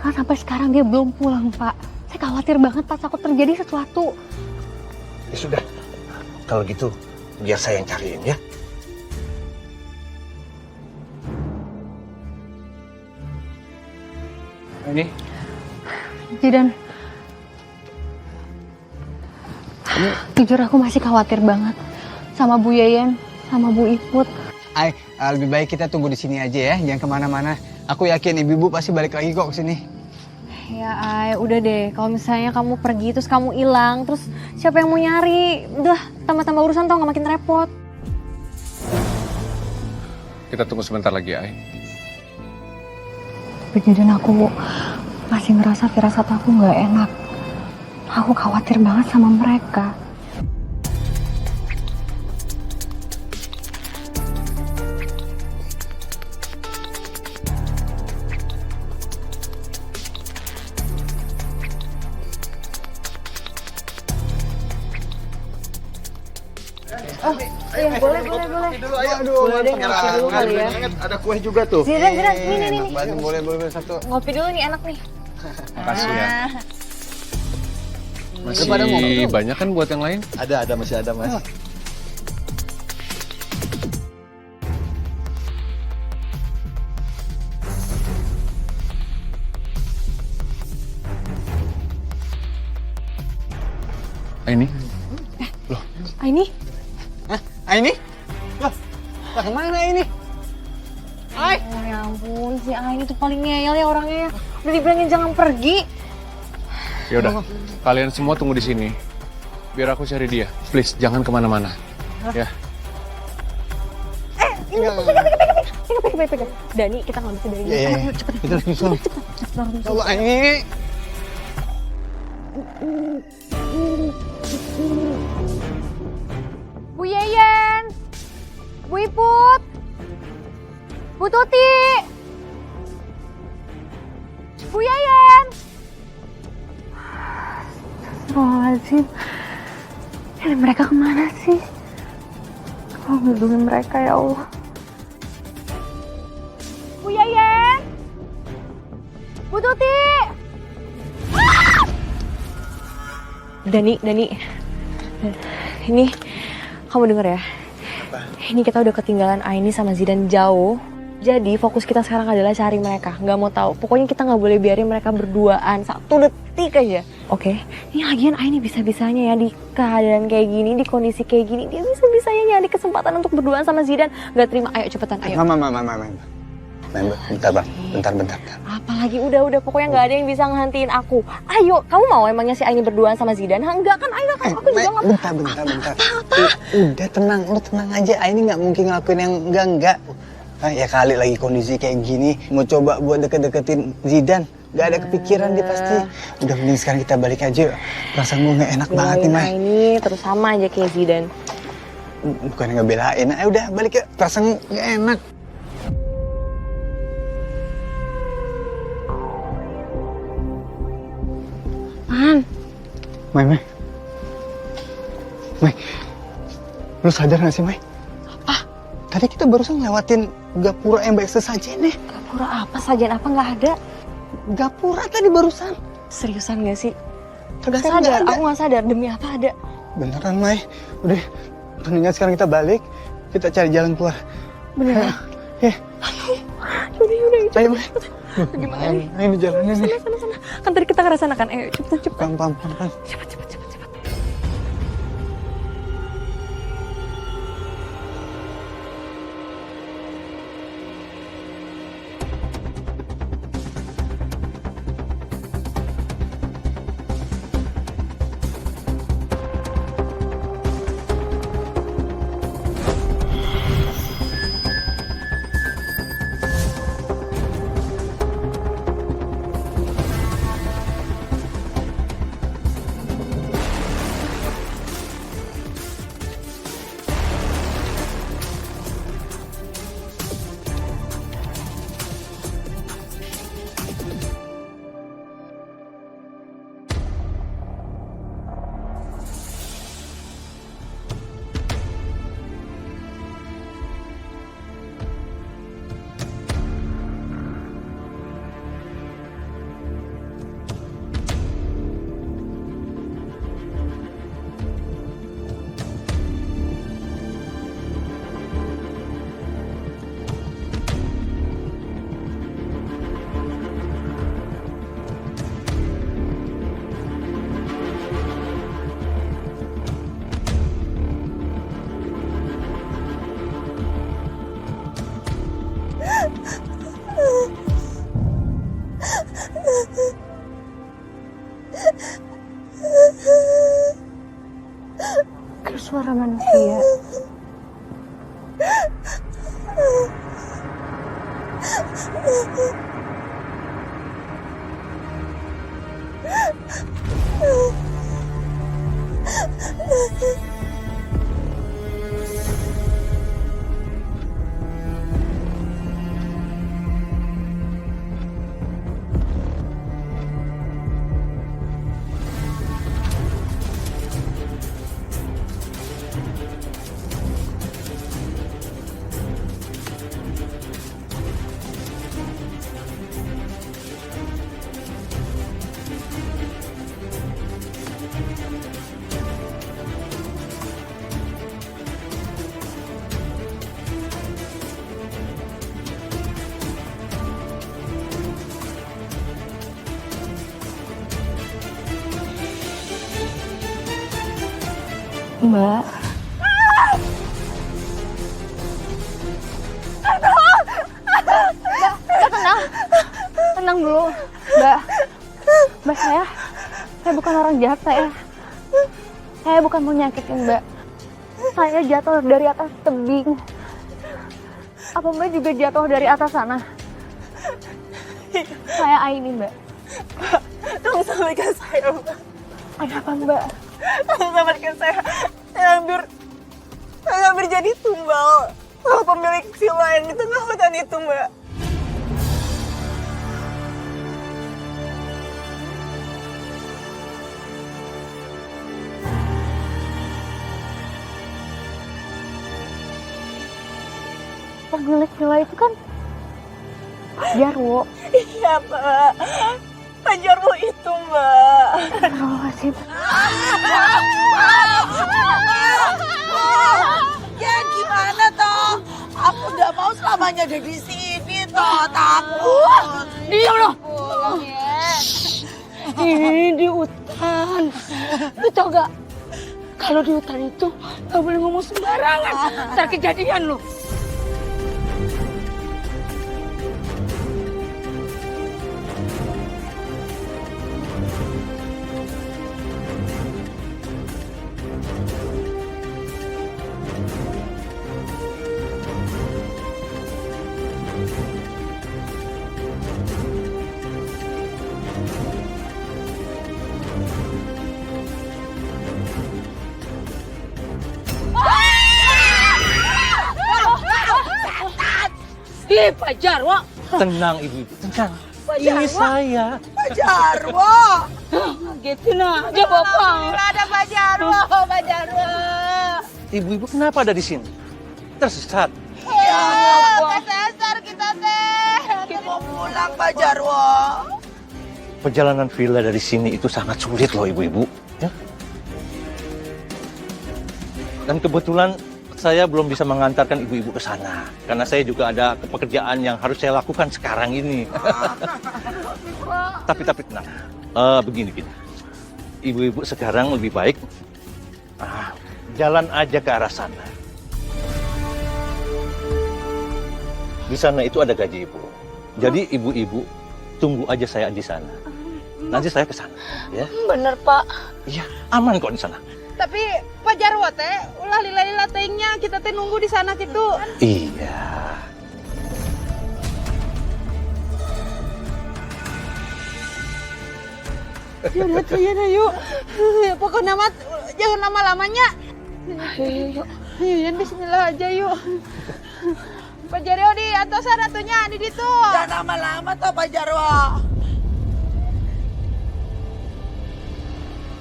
Karena sampai sekarang dia belum pulang Pak. Saya khawatir banget Pak, takut terjadi sesuatu. Ya sudah, kalau gitu biar saya yang cariin ya. Ini Jidan, jujur aku masih khawatir banget sama Bu Yeyen, sama Bu Iput. Ay, lebih baik kita tunggu di sini aja ya, jangan kemana-mana. Aku yakin ibu-ibu pasti balik lagi kok ke sini. Ya Ay, udah deh. Kalau misalnya kamu pergi terus kamu hilang, terus siapa yang mau nyari? Udah, tambah-tambah urusan tau nggak makin repot. kita tunggu sebentar lagi, Ai. Jidan, aku masih ngerasa firasat aku nggak enak. Aku khawatir banget sama mereka. Iya, boleh. Boleh deh, ngopi dulu kali ya. Ada kue juga tuh. Zidan, ini. Boleh satu. Ngopi dulu nih, enak nih. Makasih ya. Masih pada ngomong. banyak kan buat yang lain? Masih ada mas. Ini? Aini, Aini? Lah kemana ini? oh ya ampun, si Aini tuh paling ngeyel ya orangnya ya. Udah dibilangin jangan pergi. Ya udah, kalian semua tunggu di sini. Biar aku cari dia. Please, jangan kemana-mana. Ya. Ini pegang. Dani, kita nggak bisa dari Iya. cepet. Itu langsung. Coba Aini. Bu Yeyen, Bu Iput, Bu Tuti, Bu Yeyen. Astagfirullahaladzim. Ini mereka kemana sih? Oh, ngelindungin mereka ya Allah. Bu Yeyen, Bu Tuti. Dani. Ini, kamu denger ya? Ini kita udah ketinggalan Aini sama Zidan jauh. Jadi fokus kita sekarang adalah cari mereka. Nggak mau tahu. Pokoknya kita nggak boleh biarin mereka berduaan 1 detik aja. Oke? Ini lagian Aini bisa-bisanya ya di keadaan kayak gini, di kondisi kayak gini, dia bisa-bisanya nyari kesempatan untuk berduaan sama Zidan. Nggak terima. Ayo cepetan, ayo. Mama. Bentar. Apalagi udah pokoknya nggak ada yang bisa ngehentiin aku. Ayo, kamu mau emangnya si Aini berduaan sama Zidan? Enggak kan? Ayo kan aku juga nggak. Bentar. Udah tenang, lu tenang aja. Aini nggak mungkin ngelakuin yang enggak. Ya kali lagi kondisi kayak gini, mau coba buat deket-deketin Zidan. Gak ada kepikiran dia pasti. Udah mending sekarang kita balik aja. Perasaan gue gak enak banget nih, Mai. Ini terus sama aja kayak Zidan. Bukan ngebelain. Ayo udah balik ya. Perasaan gak enak. Mai. Lu sadar gak sih, Mai? Apa? Tadi kita barusan ngelewatin gapura yang baik sesajen nih. Gapura apa? Sajian apa nggak ada? Gapura tadi barusan. Seriusan gak sih? Tapi Gak kan sadar, nggak ada. aku gak sadar. Demi apa ada? Beneran, Mai. Udah, mendingan sekarang kita balik. Kita cari jalan keluar. Beneran? Ya. Yaudah. Ayo, Mai. Gimana nih? Ini jalannya nih. Sana. Kan tadi kita ngerasain kan? Ayo cepet. Pelan-pelan. Cepet. Kayak suara manusia. Mbak. Mbak, tenang. Tenang dulu. Mbak. Mbak, saya bukan orang jahat, saya bukan mau nyakitin Mbak. Saya jatuh dari atas tebing. Apa Mbak juga jatuh dari atas sana? Saya Aini, Mbak. Tolong sampaikan saya, Mbak. Ada apa, Mbak? Tolong sampaikan saya. Saya hampir jadi tumbal sama pemilik villa yang di tengah hutan itu, Mbak. Pemilik villa itu kan Pak Jarwo. Iya, Pak. Pak Jarwo itu, Mbak. Astagfirullahaladzim. Ya gimana toh? Aku nggak mau selamanya ada di sini toh, takut. Diam loh. Ini di hutan. Lu tau gak? Kalau di hutan itu gak boleh ngomong sembarangan. Ntar kejadian lo. Ih, Pak Jarwo. Tenang ibu-ibu, tenang. Pak Ini Jarwo. saya. Pak Jarwo. Gitu aja Bapak. Ada Pak Jarwo, Pak Jarwo. Ibu-ibu kenapa ada di sini? Tersesat. Ya, kesasar kita teh. Kita mau pulang, Pak Jarwo. Perjalanan villa dari sini itu sangat sulit loh ibu-ibu. Ya. Dan kebetulan saya belum bisa mengantarkan ibu-ibu ke sana. Karena saya juga ada pekerjaan yang harus saya lakukan sekarang ini. Tapi tenang. Begini. Ibu-ibu sekarang lebih baik jalan aja ke arah sana. Di sana itu ada gazebo. Jadi ibu-ibu tunggu aja saya di sana. Nanti saya ke sana, ya. Bener Pak. Iya, aman kok di sana. Tapi Pak Jarwo teh, ulah lila-lila tehnya, kita teh nunggu di sana gitu. Iya. Yaudah tuh, yuk. Pokoknya mah jangan lama-lamanya. Yuk. Yuk, bismillah aja yuk. Pak Jarwo di atas sana tuhnya, di situ. Jangan lama-lama toh, Pak Jarwo.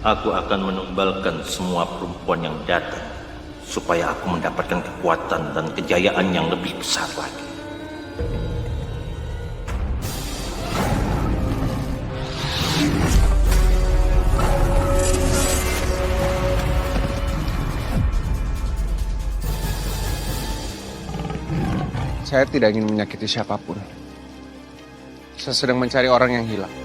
Aku akan menumbalkan semua perempuan yang datang supaya aku mendapatkan kekuatan dan kejayaan yang lebih besar lagi. Saya tidak ingin menyakiti siapapun. Saya sedang mencari orang yang hilang.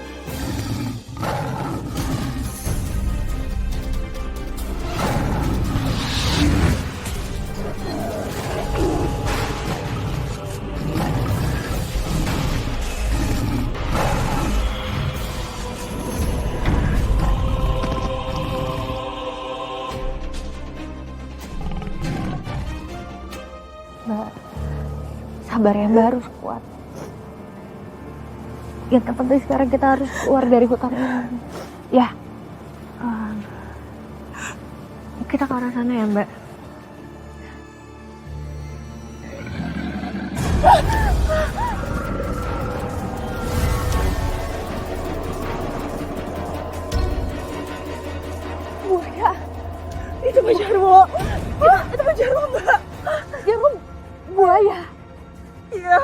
Mbak, sabar ya Mbak, harus kuat. Yang terpenting sekarang kita harus keluar dari hutan ini. Ya, kita ke arah sana ya Mbak. Buaya, itu Pak Jarwo. Itu Pak Jarwo Mbak. Jarwo buaya. Iya.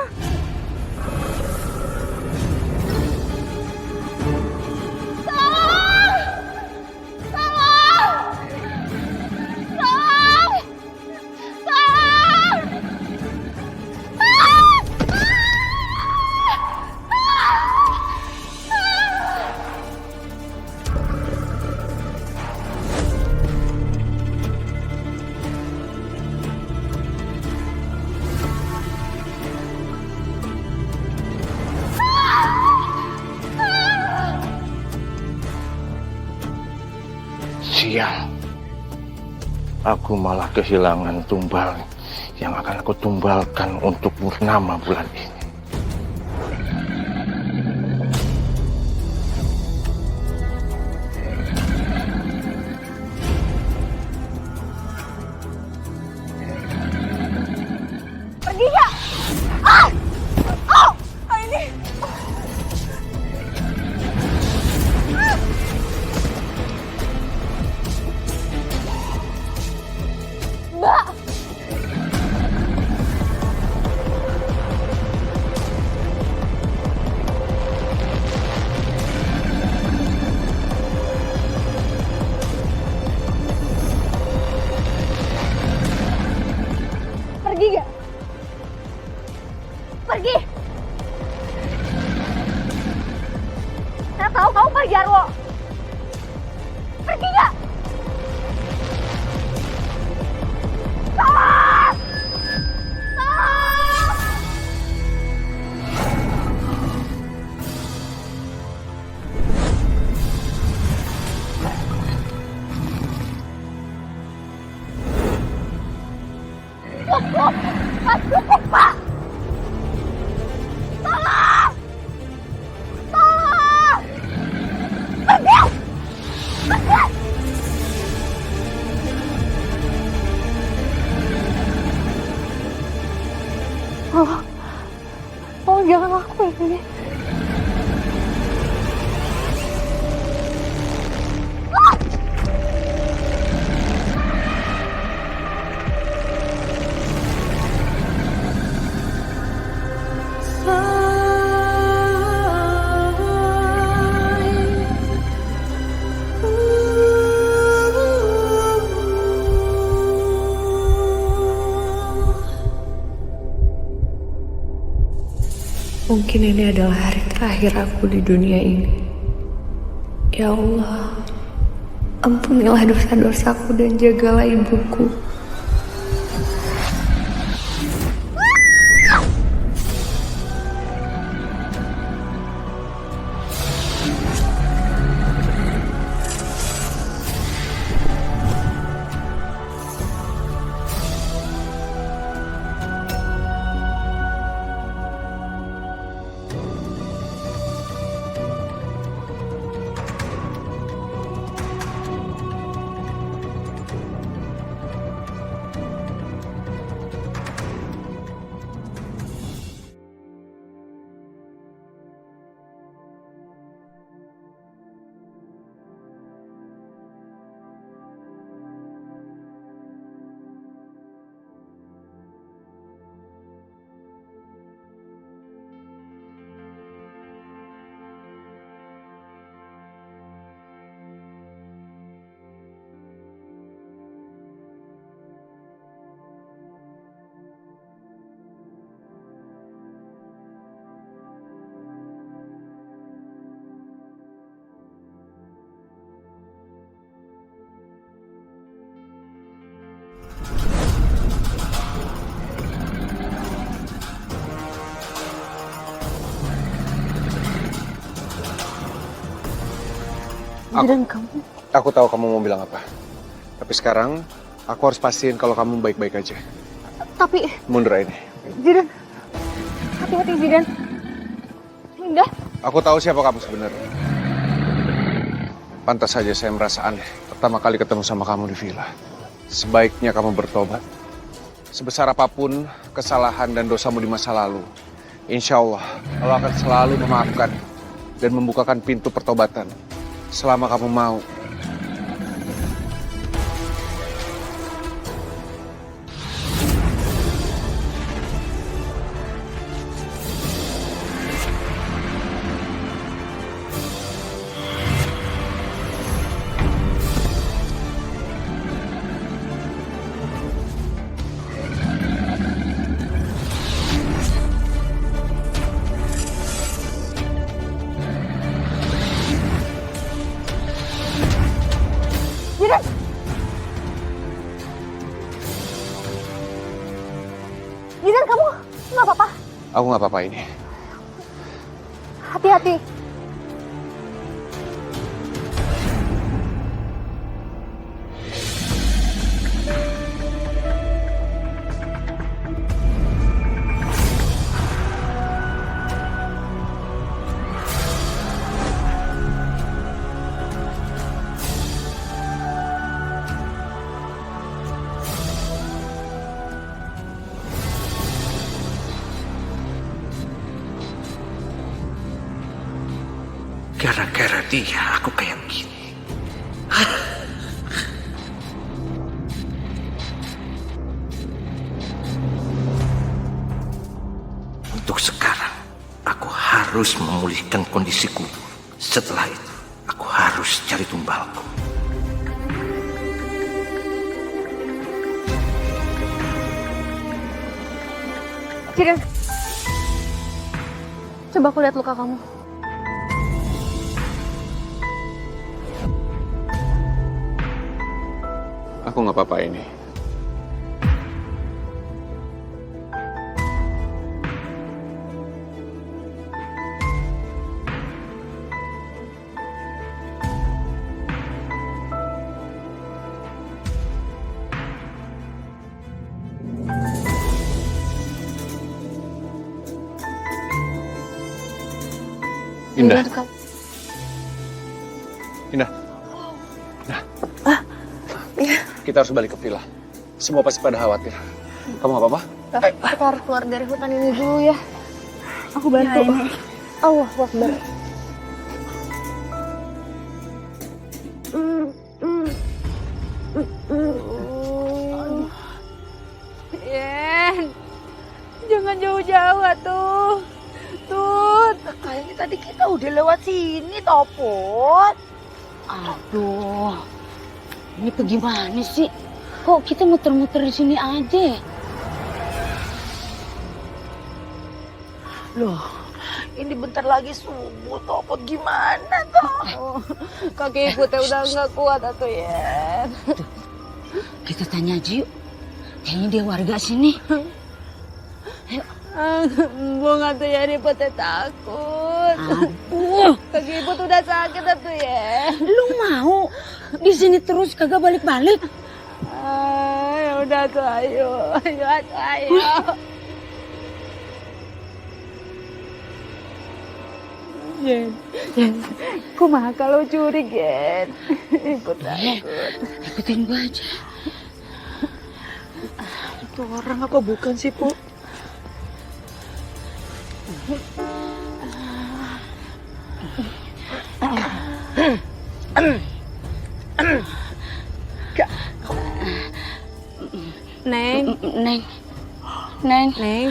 aku malah kehilangan tumbal yang akan aku tumbalkan untuk purnama bulan ini. Pergi ya! Ah! Oh! Ini! Mbak! Pergi gak? Pergi! Saya tahu kamu Pak Jarwo. Pergi gak? Tolong! Tolong! Cukup! Mas, cukup, Pak! Tolong! Tolong! Pergi! Pergi! Tolong jangan lakuin ini. Mungkin ini adalah hari terakhir aku di dunia ini. Ya Allah, ampunilah dosa-dosaku dan jagalah ibuku. Aku tahu kamu mau bilang apa. Tapi sekarang aku harus pastiin kalau kamu baik-baik aja. Tapi Mundur ini. Zidan, hati-hati Zidan. Enggak. Aku tahu siapa kamu sebenarnya. Pantas saja saya merasa aneh pertama kali ketemu sama kamu di villa. Sebaiknya kamu bertobat. Sebesar apapun kesalahan dan dosamu di masa lalu, insya Allah Allah akan selalu memaafkan dan membukakan pintu pertobatan selama kamu mau. Zidan, kamu nggak apa-apa? Aku nggak apa-apa ini. Hati-hati. Gara-gara dia aku kayak begini. Untuk sekarang, aku harus memulihkan kondisiku. Setelah itu, aku harus cari tumbalku. Zidan, coba aku lihat luka kamu. Aku nggak apa-apa ini. Indah. Indah. Nah. Kita harus balik ke villa. Semua pasti pada khawatir. Kamu apa-apa? Kita harus keluar dari hutan ini dulu ya. Aku bantu. Allah Akbar. Yen, jangan jauh-jauh atuh. Tut, Kayaknya tadi kita udah lewat sini, Topot. Aduh, ini bagaimana sih? Kok kita muter-muter di sini aja? Loh, ini bentar lagi subuh, Topot. Gimana, toh? kaki ibu teh udah nggak kuat atuh Yen. Kita tanya aja yuk. Kayaknya dia warga sini. Bunga tuh ya ibu teh takut. Aduh, Kaki ibu tuh udah sakit atuh Yen. lu mau di sini terus kagak balik-balik? Ya udah tuh ayo atuh, ayo. Yen, kumaha kalau curi Yen? Ibu takut. Ikutin gua aja. Itu orang apa bukan sih, Bu? Neng, Neng, Neng, Neng,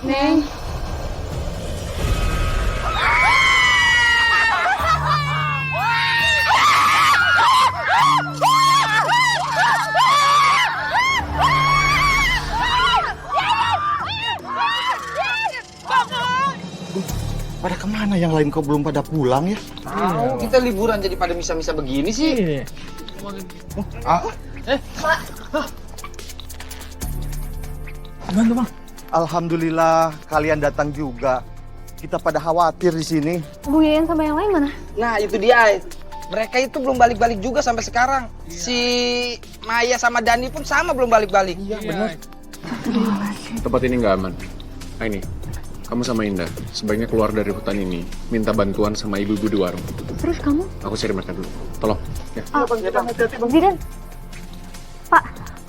Neng. Pada kemana yang lain kok belum pada pulang ya? Tahu kita liburan jadi pada misa-misa begini sih. Alhamdulillah kalian datang juga. Kita pada khawatir di sini. Bu Yayan sama yang lain mana? Nah itu dia, Ay. Mereka itu belum balik-balik juga sampai sekarang. Si Maya sama Dani pun sama belum balik-balik. Iya benar. Tempat ini nggak aman. Ini, kamu sama Indah sebaiknya keluar dari hutan ini. Minta bantuan sama ibu-ibu di warung. Terus kamu? Aku cari mereka dulu. Tolong. Ya. Zidan. Pak,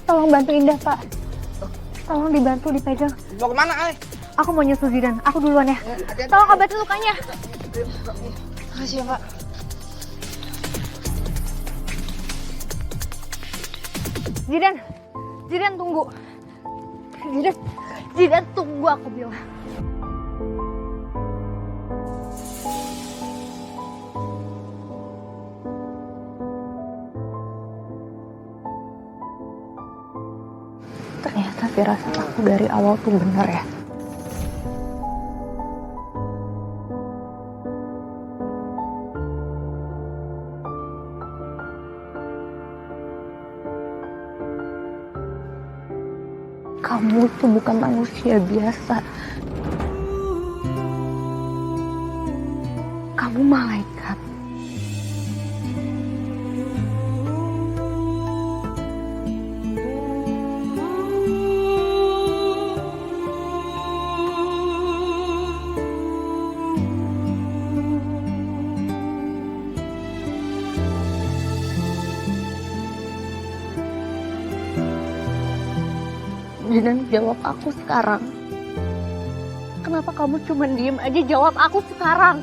tolong bantu Indah, Pak. Tolong dibantu dipegang. Mau kemana, Ay? Aku mau nyusul Zidan. Aku duluan ya. Tolong obati lukanya. Makasih ya, Pak. Zidan. Zidan tunggu. Zidan tunggu aku bilang. Ternyata firasat aku dari awal tuh benar ya. Kamu tuh bukan manusia biasa. Kamu malaikat. Dan jawab aku sekarang. Kenapa kamu cuma diem aja? Jawab aku sekarang.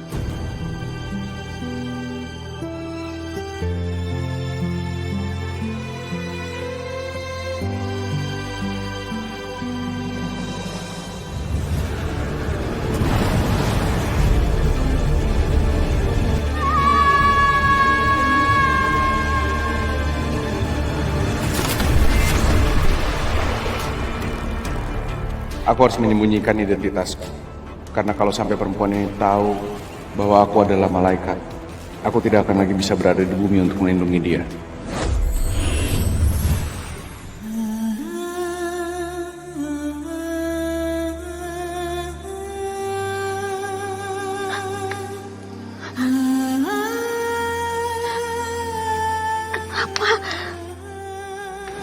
Aku harus menyembunyikan identitasku. Karena kalau sampai perempuan ini tahu bahwa aku adalah malaikat, aku tidak akan lagi bisa berada di bumi untuk melindungi dia.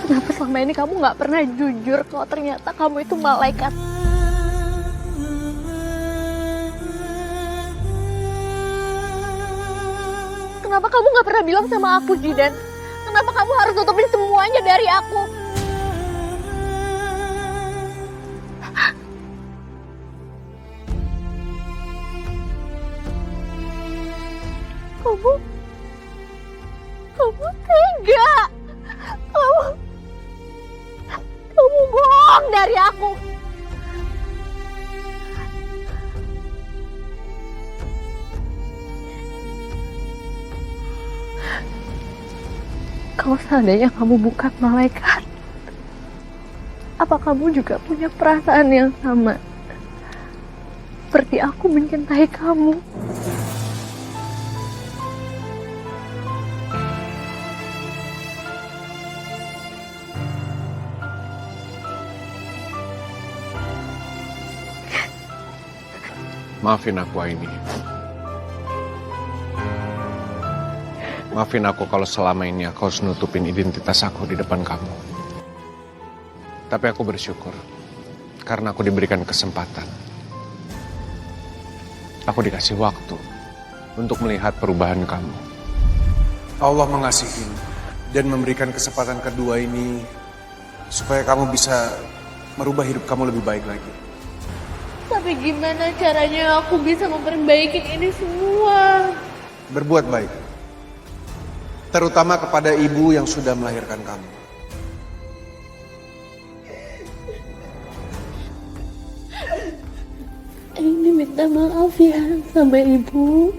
Kenapa selama ini kamu nggak pernah jujur kalau ternyata kamu itu malaikat? Kenapa kamu nggak pernah bilang sama aku, Jidan? Kenapa kamu harus tutupin semuanya dari aku? Kamu tega. Kamu bohong dari aku. Kalau seandainya kamu bukan malaikat, apa kamu juga punya perasaan yang sama seperti aku mencintai kamu? Maafin aku, Aini. Maafin aku kalau selama ini aku harus nutupin identitas aku di depan kamu. Tapi aku bersyukur karena aku diberikan kesempatan. Aku dikasih waktu untuk melihat perubahan kamu. Allah mengasihi dan memberikan kesempatan kedua ini supaya kamu bisa merubah hidup kamu lebih baik lagi. Tapi gimana caranya aku bisa memperbaiki ini semua? Berbuat baik. Terutama kepada ibu yang sudah melahirkan kamu. Ini minta maaf ya sama ibu.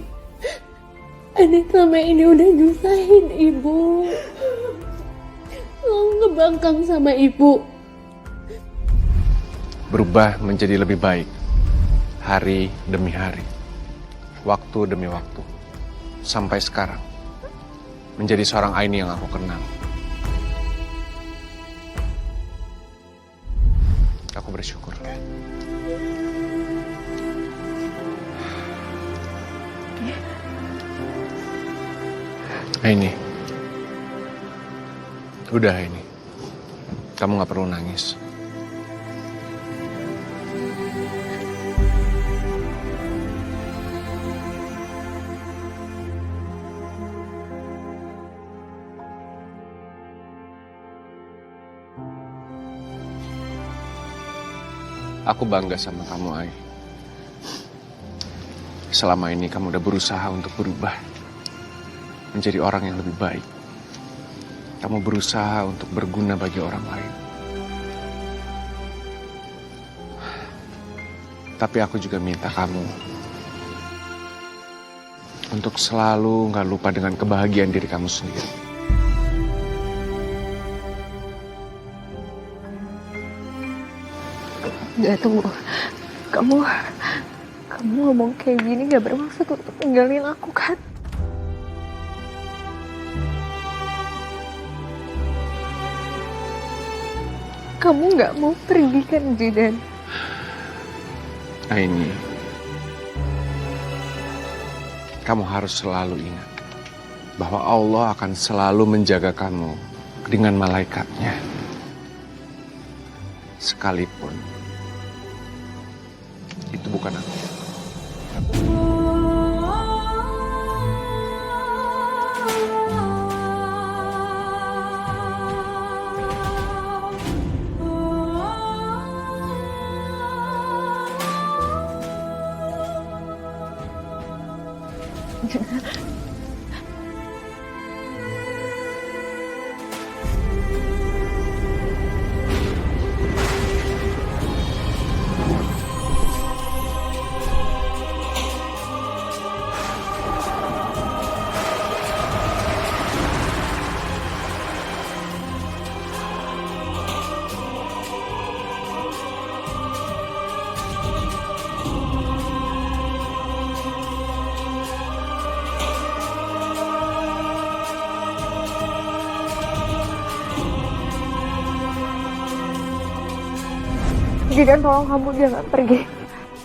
Ini selama ini udah nyusahin ibu. Selalu ngebangkang sama ibu. Berubah menjadi lebih baik. Hari demi hari. Waktu demi waktu. Sampai sekarang. Menjadi seorang Aini yang aku kenal. Aku bersyukur. Aini. Udah Aini. Kamu gak perlu nangis. Aku bangga sama kamu, Ai. Selama ini kamu udah berusaha untuk berubah. Menjadi orang yang lebih baik. Kamu berusaha untuk berguna bagi orang lain. Tapi aku juga minta kamu untuk selalu gak lupa dengan kebahagiaan diri kamu sendiri. Gak, tunggu. Kamu ngomong kayak gini gak bermaksud untuk ninggalin aku kan? Kamu gak mau pergi kan, Jidan? Aini, kamu harus selalu ingat bahwa Allah akan selalu menjaga kamu dengan malaikatnya. Sekalipun itu bukan aku. Zidan, tolong kamu jangan pergi.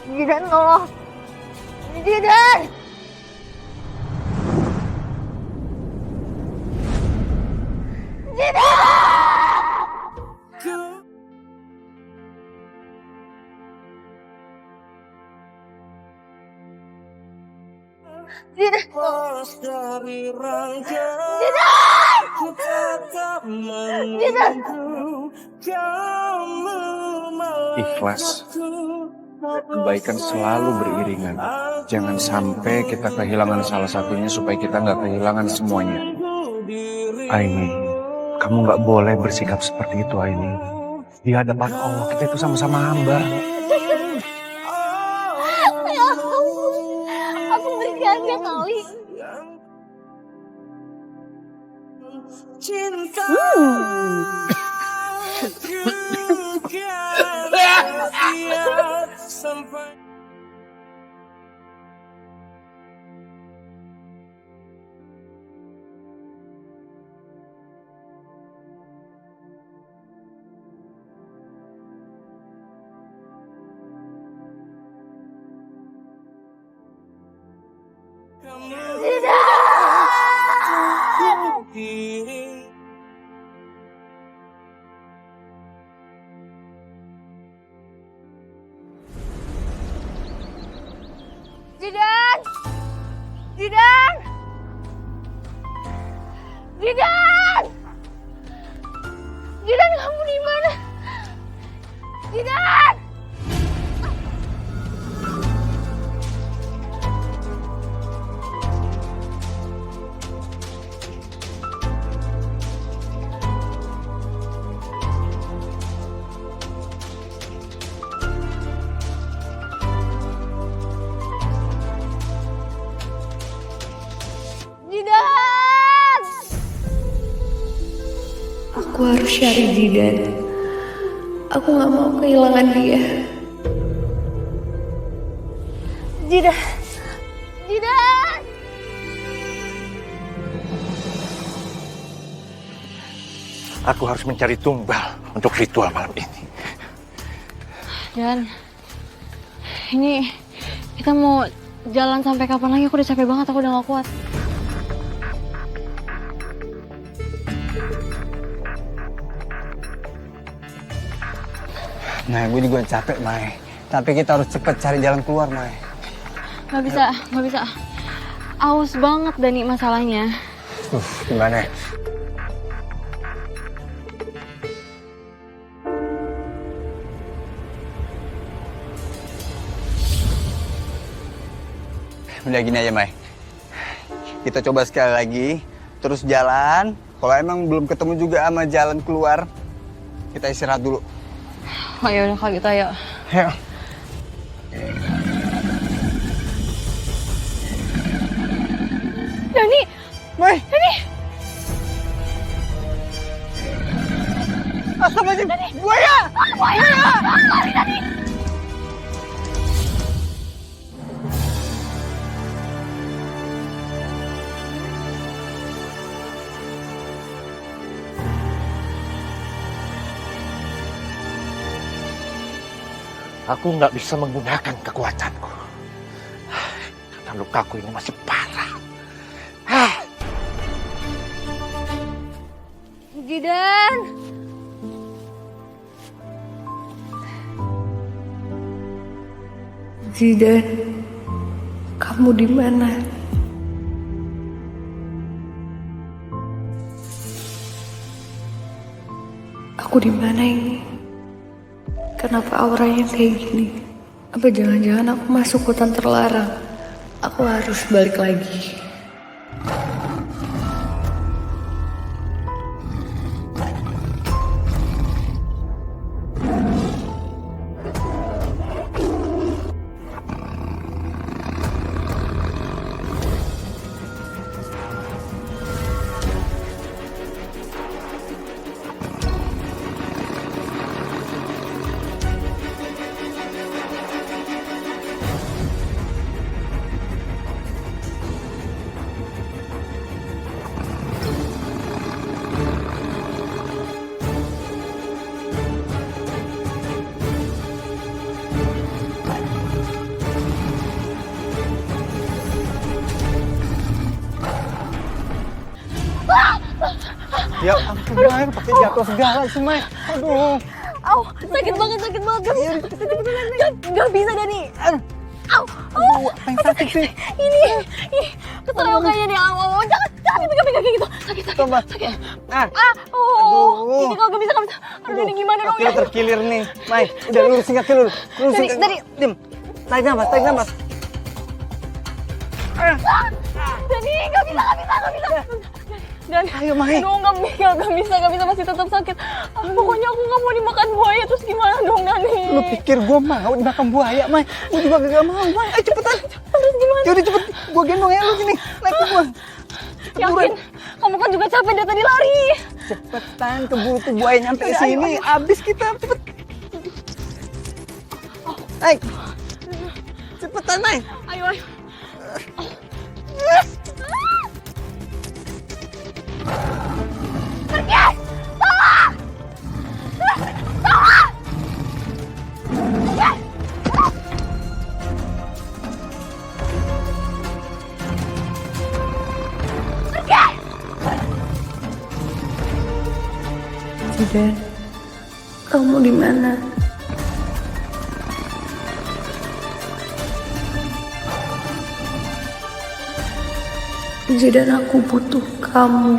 Zidan, tolong. Zidan! Ikhlas. Kebaikan selalu beriringan. Jangan sampai kita kehilangan salah satunya supaya kita nggak kehilangan semuanya. Aini, kamu nggak boleh bersikap seperti itu, Aini. Di hadapan Allah, kita itu sama-sama hamba. Aku berjaga kali. Zidan! Zidan! Zidan! Zidan, kamu di mana? Zidan! Zidan! Aku harus cari Zidan. Aku gak mau kehilangan dia. Zidan! Zidan! Aku harus mencari tumbal untuk ritual malam ini. Dan ini kita mau jalan sampai kapan lagi? Aku udah capek banget, aku udah gak kuat. Nah, gue juga capek, Mai. Tapi kita harus cepet cari jalan keluar, Mai. Gak bisa. Aus banget Dani masalahnya. Gimana? Udah gini aja, Mai. Kita coba sekali lagi, terus jalan. Kalau emang belum ketemu juga sama jalan keluar, kita istirahat dulu. Oh ya udah kalau gitu ayo. Ayo. Dani! Mai! Dani! Astagfirullahaladzim! Buaya! Buaya! Lari Dani! Aku nggak bisa menggunakan kekuatanku. Karena lukaku ini masih parah. Zidan! Zidan, kamu di mana? Aku di mana ini? Kenapa auranya kayak gini? Apa jangan-jangan aku masuk hutan terlarang? Aku harus balik lagi. Ya ampun, Mai, pakai jatuh segala sih, Mai. Aduh. Au, sakit banget. Gak bisa, Dani. Au, Apa yang sakit sih? ini keserokannya nih. Au, jangan dipegang kayak gitu. Sakit. Coba. Sakit. Ah. Oh, ini kalau gak bisa. Aduh, Dani gimana dong Kaki ya? lu terkilir nih. Mai, udah lurusin kaki lu. Lurusin. Dari. Diam. Tarik nafas. Dani, gak bisa. Dan Ayo, Mai. aduh, gak bisa, masih tetap sakit. Pokoknya aku gak mau dimakan buaya, terus gimana dong, Dani? Lu pikir gua mau dimakan buaya, Mai? Gua juga gak mau, Mai. Ayo cepetan. Terus gimana? Yaudah cepet. Gua gendong ya lu sini. Naik ke gua. Yakin? Kamu kan juga capek dari tadi lari. Cepetan, keburu tuh buaya nyampe sini. Abis kita, cepet. Naik. Cepetan, Mai. Ayo. Zidan, kamu di mana? Zidan, aku butuh kamu.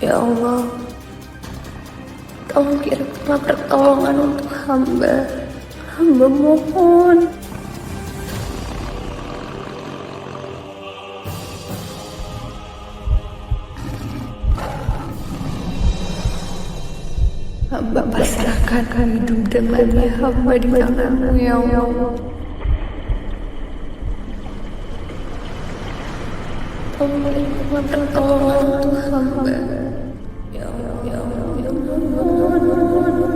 Ya Allah, tolong kirimlah pertolongan untuk hamba. Hamba mohon. Hamba pasrahkan hidup dan mati hamba di tanganmu, ya Allah. Tolong kirimlah pertolongan untuk hamba. Ya Allah, ya Allah, ya Allah.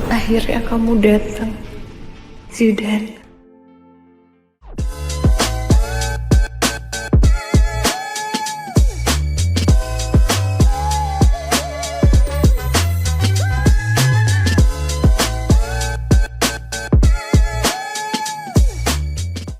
Akhirnya kamu datang, Zidan.